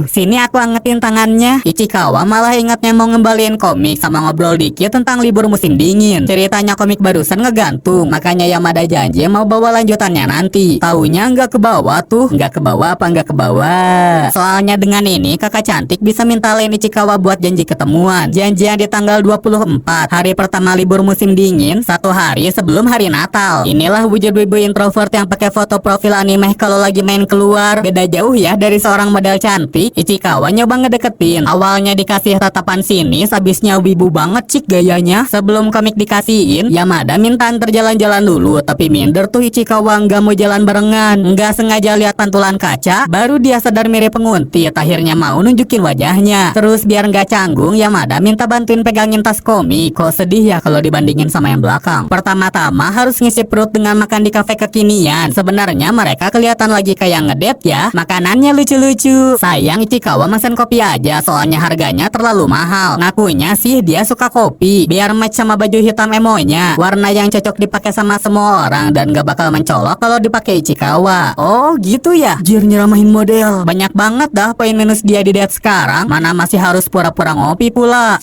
Sini aku angetin tangannya. Ichikawa malah ingatnya mau ngembaliin komik sama ngobrol dikit tentang libur musim dingin. Ceritanya komik barusan ngegantung, makanya Yamada janji mau bawa lanjutannya nanti. Taunya nggak kebawa. bawah tuh. Nggak ke bawah apa nggak ke bawah? Soalnya dengan ini kakak cantik bisa mintain Ichikawa buat janji ketemuan. Janjian di tanggal 24, hari pertama libur musim dingin, 1 hari sebelum hari Natal. Inilah wujud wibu introvert yang pakai foto profil anime kalau lagi main keluar. Beda jauh ya dari seorang model cantik. Ichikawa nyoba ngedeketin. Awalnya dikasih tatapan sinis, habisnya wibu banget cik gayanya. Sebelum komik dikasihin, Yamada minta antar jalan-jalan dulu, tapi minder tuh Ichikawa nggak mau jalan barengan. Nggak sengaja lihat pantulan kaca, baru dia sadar mirip penguntit. Akhirnya mau nunjukin wajahnya. Terus biar nggak canggung, Yamada minta bantuin pegangin tas komik. Kok sedih ya kalau dibandingin sama yang belakang. Pertama-tama harus ngisi perut dengan makan di kafe kekinian. Sebenarnya mereka kelihatan lagi kayak ngedate ya. Makanannya lucu-lucu. Sayang Ichikawa mesen kopi aja, soalnya harganya terlalu mahal. Ngakunya sih dia suka kopi, biar match sama baju hitam emonya. Warna yang cocok dipakai sama semua orang dan gak bakal mencolok kalau dipakai Ichikawa. Oh gitu ya, jir nyeramahin model. Banyak banget dah poin minus dia di date sekarang. Mana masih harus pura-pura ngopi pula.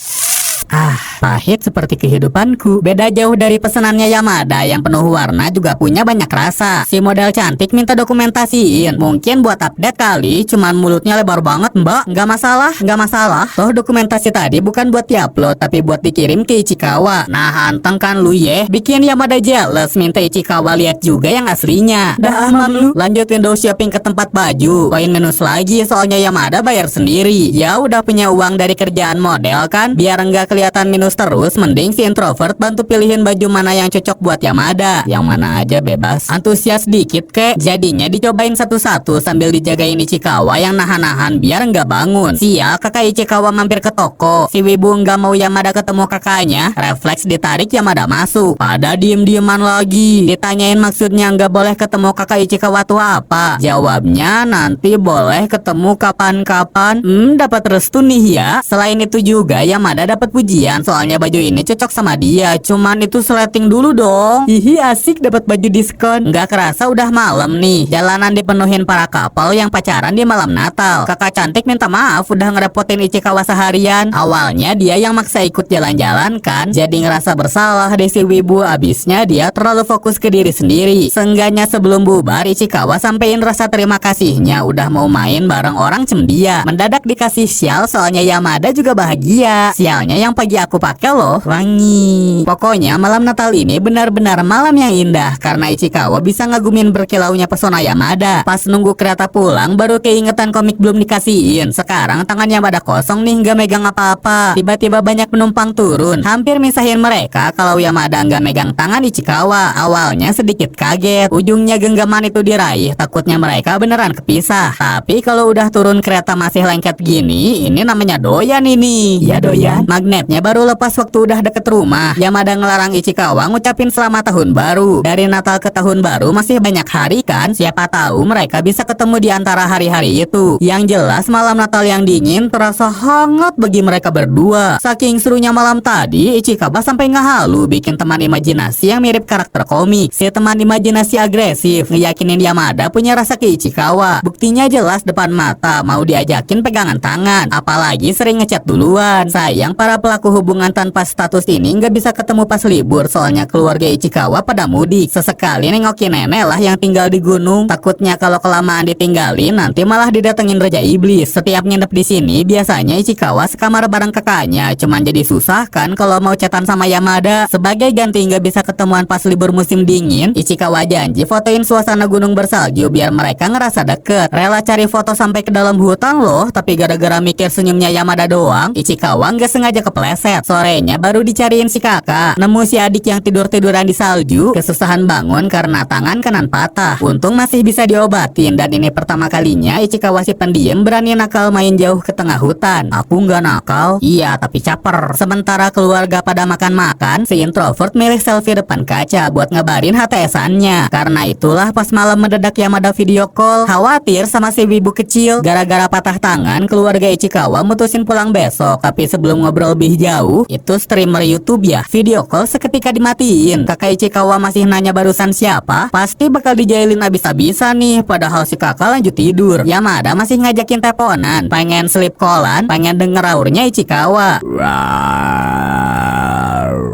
Pahit seperti kehidupanku. Beda jauh dari pesanannya Yamada yang penuh warna juga punya banyak rasa. Si model cantik minta dokumentasiin. Mungkin buat update kali, cuman mulutnya lebar banget mbak. Nggak masalah, nggak masalah. Toh dokumentasi tadi bukan buat diupload, tapi buat dikirim ke Ichikawa. Nah hanteng kan lu ye. Bikin Yamada jealous, minta Ichikawa lihat juga yang aslinya. Dah aman lu. Lanjut window shopping ke tempat baju. Poin minus lagi soalnya Yamada bayar sendiri. Ya udah punya uang dari kerjaan model kan, biar nggak kelihatan minus terus, mending si introvert bantu pilihin baju mana yang cocok buat Yamada. Yang mana aja bebas. Antusias dikit kek, jadinya dicobain satu-satu sambil dijagain Ichikawa yang nahan-nahan biar nggak bangun. Sial, kakak Ichikawa mampir ke toko. Si wibu nggak mau Yamada ketemu kakaknya, refleks ditarik Yamada masuk. Pada diem-dieman lagi. Ditanyain maksudnya nggak boleh ketemu kakak Ichikawa tuh apa? Jawabnya nanti boleh ketemu kapan-kapan. Dapat restu nih ya. Selain itu juga Yamada dapat pujian soalnya baju ini cocok sama dia. Cuman itu sleting dulu dong. Hihi asik dapat baju diskon. Nggak kerasa udah malam nih. Jalanan dipenuhin para couple yang pacaran di malam Natal. Kakak cantik minta maaf udah ngerepotin Ichikawa seharian. Awalnya dia yang maksa ikut jalan-jalan kan, jadi ngerasa bersalah deh si wibu. Abisnya dia terlalu fokus ke diri sendiri. Seenggaknya sebelum bubar Ichikawa sampein rasa terima kasihnya udah mau main bareng orang cemdia. Mendadak dikasih sial soalnya Yamada juga bahagia. Sialnya yang pagi aku pakai loh, wangi. Pokoknya malam Natal ini benar-benar malam yang indah karena Ichikawa bisa ngagumin berkilaunya pesona Yamada. Pas nunggu kereta pulang baru keingetan komik belum dikasihin. Sekarang tangan Yamada kosong nih, nggak megang apa-apa. Tiba-tiba banyak penumpang turun, hampir misahin mereka kalau Yamada nggak megang tangan Ichikawa. Awalnya sedikit kaget, ujungnya genggaman itu diraih, takutnya mereka beneran kepisah. Tapi kalau udah turun kereta masih lengket gini, ini namanya doyan ini. Ya doyan. Magnetnya baru lepas waktu udah deket rumah. Yamada ngelarang Ichikawa ngucapin selamat tahun baru. Dari Natal ke tahun baru masih banyak hari kan, siapa tahu mereka bisa ketemu di antara hari-hari itu. Yang jelas malam Natal yang dingin terasa hangat bagi mereka berdua. Saking serunya malam tadi, Ichikawa sampai ngehalu bikin teman imajinasi yang mirip karakter komik. Si teman imajinasi agresif ngeyakinin Yamada punya rasa ke Ichikawa. Buktinya jelas depan mata, mau diajakin pegangan tangan, apalagi sering ngechat duluan. Sayang para pelaku hubungan tanpa status ini nggak bisa ketemu pas libur soalnya keluarga Ichikawa pada mudik. Sesekali nengokin nenek lah yang tinggal di gunung. Takutnya kalau kelamaan ditinggalin nanti malah didatengin Raja Iblis. Setiap nginep di sini biasanya Ichikawa sekamar bareng kakaknya. Cuman jadi susah kan kalau mau chatan sama Yamada. Sebagai ganti nggak bisa ketemuan pas libur musim dingin, Ichikawa janji fotoin suasana gunung bersalju biar mereka ngerasa deket. Rela cari foto sampai ke dalam hutan loh, tapi gara-gara mikir senyumnya Yamada doang, Ichikawa nggak sengaja kepleset. Sorenya baru dicariin si kakak, nemu si adik yang tidur-tiduran di salju, kesusahan bangun karena tangan kanan patah. Untung masih bisa diobatin dan ini pertama kalinya Ichikawa si pendiam berani nakal main jauh ke tengah hutan. Aku nggak nakal, iya tapi caper. Sementara keluarga pada makan-makan, si introvert milih selfie depan kaca buat ngebarin HTS-annya. Karena itulah pas malam mendadak Yamada video call, khawatir sama si wibu kecil. Gara-gara patah tangan, keluarga Ichikawa mutusin pulang besok. Tapi sebelum ngobrol lebih jauh, itu streamer YouTube ya, video call seketika dimatiin. Kakak Ichikawa masih nanya barusan siapa, pasti bakal dijailin abis-abisan nih. Padahal si kakak lanjut tidur. Yamada masih ngajakin teleponan, pengen sleep callan, pengen denger aurnya Ichikawa.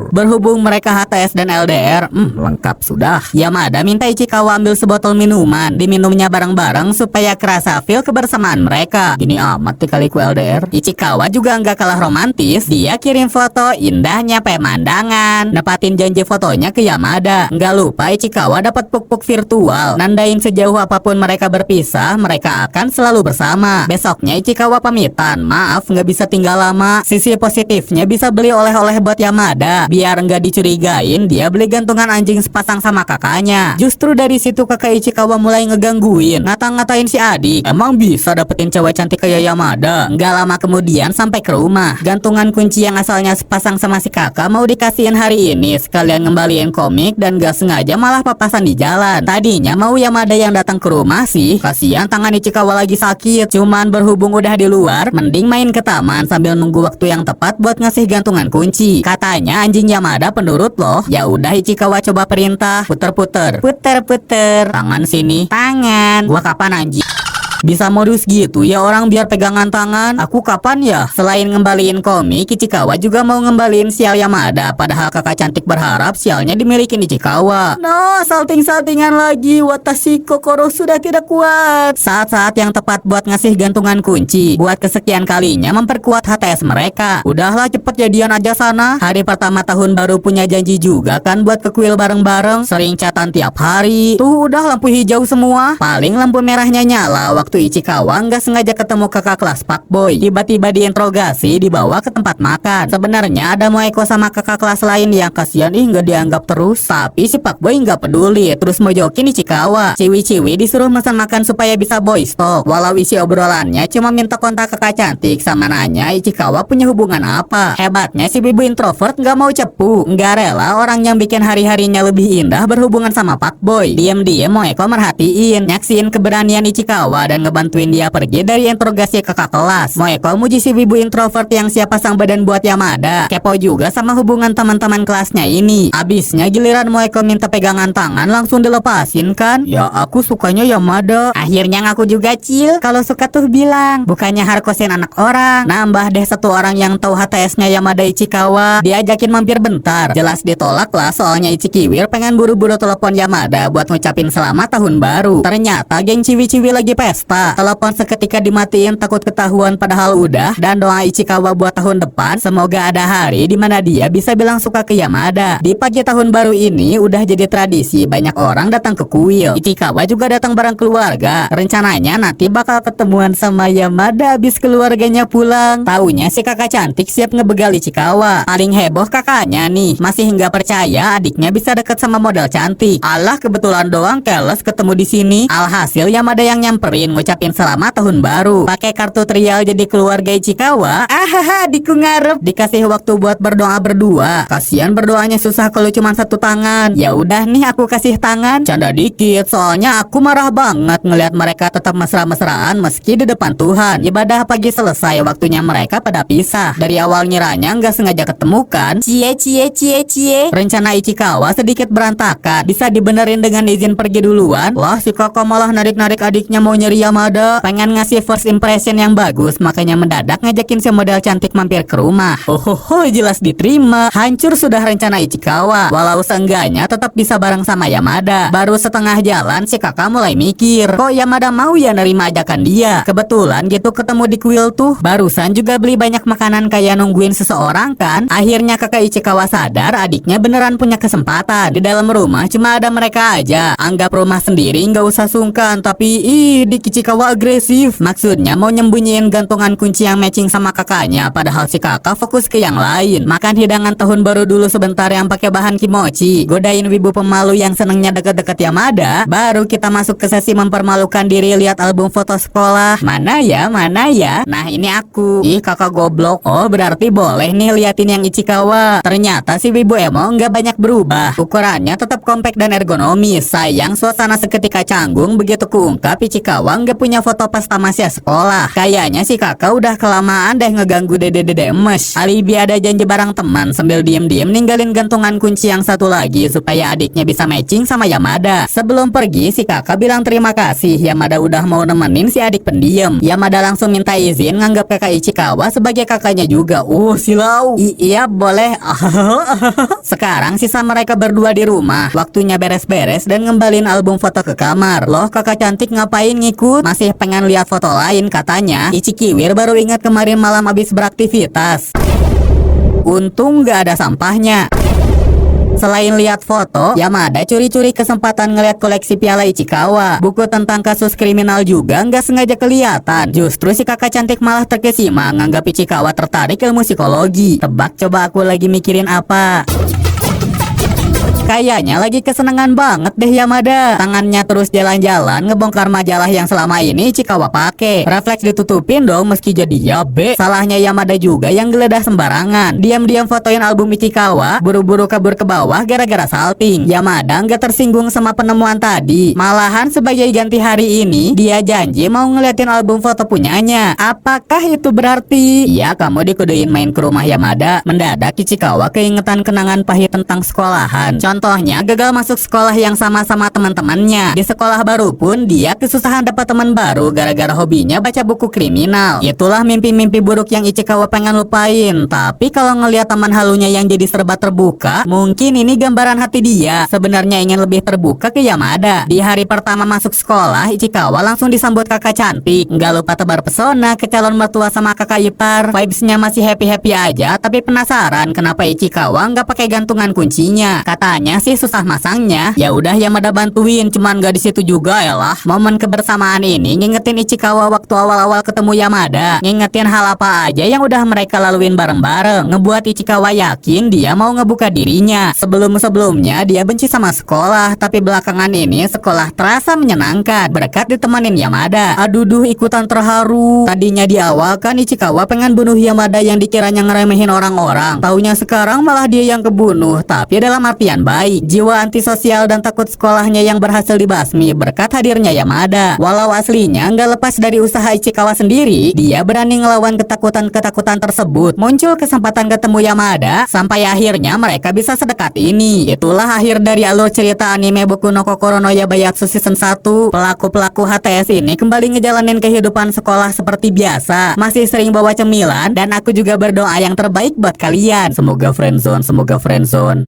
Berhubung mereka HTS dan LDR, lengkap sudah. Yamada minta Ichikawa ambil sebotol minuman, diminumnya bareng-bareng supaya kerasa feel kebersamaan mereka. Gini amat kaliku LDR. Ichikawa juga nggak kalah romantis. Dia kirim foto indahnya pemandangan, nepatin janji fotonya ke Yamada. Nggak lupa Ichikawa dapat puk-puk virtual, nandain sejauh apapun mereka berpisah, mereka akan selalu bersama. Besoknya Ichikawa pamitan, maaf nggak bisa tinggal lama. Sisi positifnya bisa beli oleh-oleh buat Yamada. Biar nggak dicurigain, dia beli gantungan anjing sepasang sama kakaknya. Justru dari situ kakak Ichikawa mulai ngegangguin, ngata-ngatain si adik. Emang bisa dapetin cewek cantik kayak Yamada? Nggak lama kemudian sampai ke rumah. Gantungan kunci yang asalnya sepasang sama si kakak mau dikasihin hari ini, sekalian ngembaliin komik dan gak sengaja malah papasan di jalan. Tadinya mau Yamada yang datang ke rumah sih, kasihan tangan Ichikawa lagi sakit. Cuman berhubung udah di luar, mending main ke taman sambil nunggu waktu yang tepat buat ngasih gantungan kunci. Katanya anjing Yamada penurut loh. Ya udah Ichikawa coba perintah, puter-puter, puter-puter, tangan sini, tangan. Gua kapan anjing? Bisa modus gitu ya orang biar pegangan tangan. Aku kapan ya? Selain ngembaliin komik, Ichikawa juga mau ngembaliin sial Yamada. Padahal kakak cantik berharap sialnya dimiliki Ichikawa. No, salting-saltingan lagi. Watashi kokoro sudah tidak kuat. Saat-saat yang tepat buat ngasih gantungan kunci. Buat kesekian kalinya memperkuat HTS mereka. Udahlah cepet jadian aja sana. Hari pertama tahun baru punya janji juga kan buat ke kuil bareng-bareng. Sering chatan tiap hari. Tuh udah lampu hijau semua. Paling lampu merahnya nyala waktu Ichikawa nggak sengaja ketemu kakak kelas Pak Boy. Tiba-tiba diinterogasi, dibawa ke tempat makan. Sebenarnya ada Moeko sama kakak kelas lain yang kasihan nggak dianggap terus. Tapi si Pak Boy nggak peduli, terus mojokin Ichikawa. Ciwi-ciwi disuruh pesan makan supaya bisa boy stop. Walau isi obrolannya cuma minta kontak kakak cantik sama nanya Ichikawa punya hubungan apa. Hebatnya si bibu introvert nggak mau cepu, nggak rela orang yang bikin hari-harinya lebih indah berhubungan sama Pak Boy. Diam-diam Moeko merhatiin, nyaksiin keberanian Ichikawa dan ngebantuin dia pergi dari interogasi kakak kelas. Moeko muji si wibu introvert yang siap pasang badan buat Yamada. Kepo juga sama hubungan teman-teman kelasnya ini. Abisnya giliran Moeko minta pegangan tangan langsung dilepasin kan. Ya aku sukanya Yamada. Akhirnya ngaku juga Cil. Kalau suka tuh bilang, bukannya harkosin anak orang. Nambah deh satu orang yang tahu HTS-nya Yamada Ichikawa. Diajakin mampir bentar. Jelas ditolak lah soalnya Ichikiwir pengen buru-buru telepon Yamada buat ngucapin selamat tahun baru. Ternyata geng ciwi-ciwi lagi pesta. Telepon seketika dimatiin takut ketahuan padahal udah. Dan doa Ichikawa buat tahun depan semoga ada hari dimana dia bisa bilang suka ke Yamada. Di pagi tahun baru ini udah jadi tradisi banyak orang datang ke kuil. Ichikawa juga datang bareng keluarga. Rencananya nanti bakal ketemuan sama Yamada abis keluarganya pulang. Taunya si kakak cantik siap ngebegal Ichikawa. Paling heboh kakaknya nih, masih nggak percaya adiknya bisa deket sama model cantik. Alah kebetulan doang keles ketemu di sini. Alhasil Yamada yang nyamperin ngucapin selamat tahun baru. Pakai kartu trial jadi keluarga Ichikawa. Ahaha, adikku ngarep. Dikasih waktu buat berdoa berdua. Kasian berdoanya susah kalau cuma satu tangan. Ya udah nih aku kasih tangan. Canda dikit, soalnya aku marah banget ngelihat mereka tetap mesra-mesraan meski di depan Tuhan. Ibadah pagi selesai, waktunya mereka pada pisah. Dari awal ngiranya nggak sengaja ketemu kan. Cie. Rencana Ichikawa sedikit berantakan. Bisa dibenerin dengan izin pergi duluan. Lah si kakak malah narik-narik adiknya mau nyeri Yamada. Pengen ngasih first impression yang bagus, makanya mendadak ngajakin si model cantik mampir ke rumah. Jelas diterima. Hancur sudah rencana Ichikawa. Walau seenggaknya tetap bisa bareng sama Yamada. Baru setengah jalan si kakak mulai mikir, kok Yamada mau ya nerima ajakan dia. Kebetulan gitu ketemu di kuil tuh. Barusan juga beli banyak makanan kayak nungguin seseorang kan. Akhirnya kakak Ichikawa sadar adiknya beneran punya kesempatan. Di dalam rumah cuma ada mereka aja. Anggap rumah sendiri nggak usah sungkan. Tapi di Ichikawa agresif. Maksudnya mau nyembunyiin gantungan kunci yang matching sama kakaknya. Padahal si kakak fokus ke yang lain. Makan hidangan tahun baru dulu sebentar yang pakai bahan kimochi. Godain wibu pemalu yang senengnya deket-deket Yamada. Baru kita masuk ke sesi mempermalukan diri lihat album foto sekolah. Mana ya? Nah ini aku. Ih kakak goblok. Oh berarti boleh nih liatin yang Ichikawa. Ternyata si wibu emo nggak banyak berubah. Ukurannya tetap kompak dan ergonomis. Sayang suasana seketika canggung begitu keungkap Ichikawa nggak punya foto pas tamasya sekolah. Kayaknya si kakak udah kelamaan deh ngeganggu dede-dede emes. Alibi ada janji bareng teman sambil diem-diem ninggalin gantungan kunci yang satu lagi supaya adiknya bisa matching sama Yamada. Sebelum pergi si kakak bilang terima kasih Yamada udah mau nemenin si adik pendiam. Yamada langsung minta izin nganggap kakak Ichikawa sebagai kakaknya juga. Silau. Iya boleh. Sekarang sisa mereka berdua di rumah. Waktunya beres-beres dan ngembalin album foto ke kamar. Loh kakak cantik ngapain ngikut? Masih pengen lihat foto lain katanya. Ichikiwir baru ingat kemarin malam habis beraktivitas. Untung gak ada sampahnya. Selain lihat foto, Yamada curi-curi kesempatan ngeliat koleksi piala Ichikawa. Buku tentang kasus kriminal juga nggak sengaja kelihatan. Justru si kakak cantik malah terkesima nganggap Ichikawa tertarik ilmu psikologi. Tebak coba aku lagi mikirin apa? Kayaknya lagi kesenangan banget deh Yamada. Tangannya terus jalan-jalan ngebongkar majalah yang selama ini Ichikawa pakai. Refleks ditutupin dong meski jadi yabe. Salahnya Yamada juga yang geledah sembarangan. Diam-diam fotoin album Ichikawa, buru-buru kabur ke bawah gara-gara salting. Yamada nggak tersinggung sama penemuan tadi. Malahan sebagai ganti hari ini, dia janji mau ngeliatin album foto punyanya. Apakah itu berarti? Ya kamu dikuduin main ke rumah Yamada. Mendadak Ichikawa keingetan kenangan pahit tentang sekolahan. Contohnya gagal masuk sekolah yang sama-sama teman-temannya. Di sekolah baru pun dia kesusahan dapat teman baru gara-gara hobinya baca buku kriminal. Itulah mimpi-mimpi buruk yang Ichikawa pengen lupain. Tapi kalau ngelihat teman halunya yang jadi serba terbuka, mungkin ini gambaran hati dia. Sebenarnya ingin lebih terbuka ke Yamada. Di hari pertama masuk sekolah, Ichikawa langsung disambut kakak cantik. Nggak lupa tebar pesona ke calon mertua sama kakak ipar. Vibesnya masih happy-happy aja, tapi penasaran kenapa Ichikawa nggak pakai gantungan kuncinya. Katanya sih susah masangnya. Ya udah Yamada bantuin, cuman gak di situ juga ya lah. Momen kebersamaan ini ngingetin Ichikawa waktu awal-awal ketemu Yamada. Ngingetin hal apa aja yang udah mereka laluin bareng-bareng. Ngebuat Ichikawa yakin dia mau ngebuka dirinya. Sebelum-sebelumnya dia benci sama sekolah, tapi belakangan ini sekolah terasa menyenangkan berkat ditemenin Yamada. Aduh ikutan terharu. Tadinya di awal kan Ichikawa pengen bunuh Yamada yang dikiranya ngeremehin orang-orang. Taunya sekarang malah dia yang kebunuh, tapi dalam artian baik. Jiwa antisosial dan takut sekolahnya yang berhasil dibasmi berkat hadirnya Yamada. Walau aslinya nggak lepas dari usaha Ichikawa sendiri, dia berani ngelawan ketakutan-ketakutan tersebut. Muncul kesempatan ketemu Yamada, sampai akhirnya mereka bisa sedekat ini. Itulah akhir dari alur cerita anime Boku no Kokoro no Yabayatsu Season 1. Pelaku-pelaku HTS ini kembali ngejalanin kehidupan sekolah seperti biasa. Masih sering bawa cemilan, dan aku juga berdoa yang terbaik buat kalian. Semoga friendzone.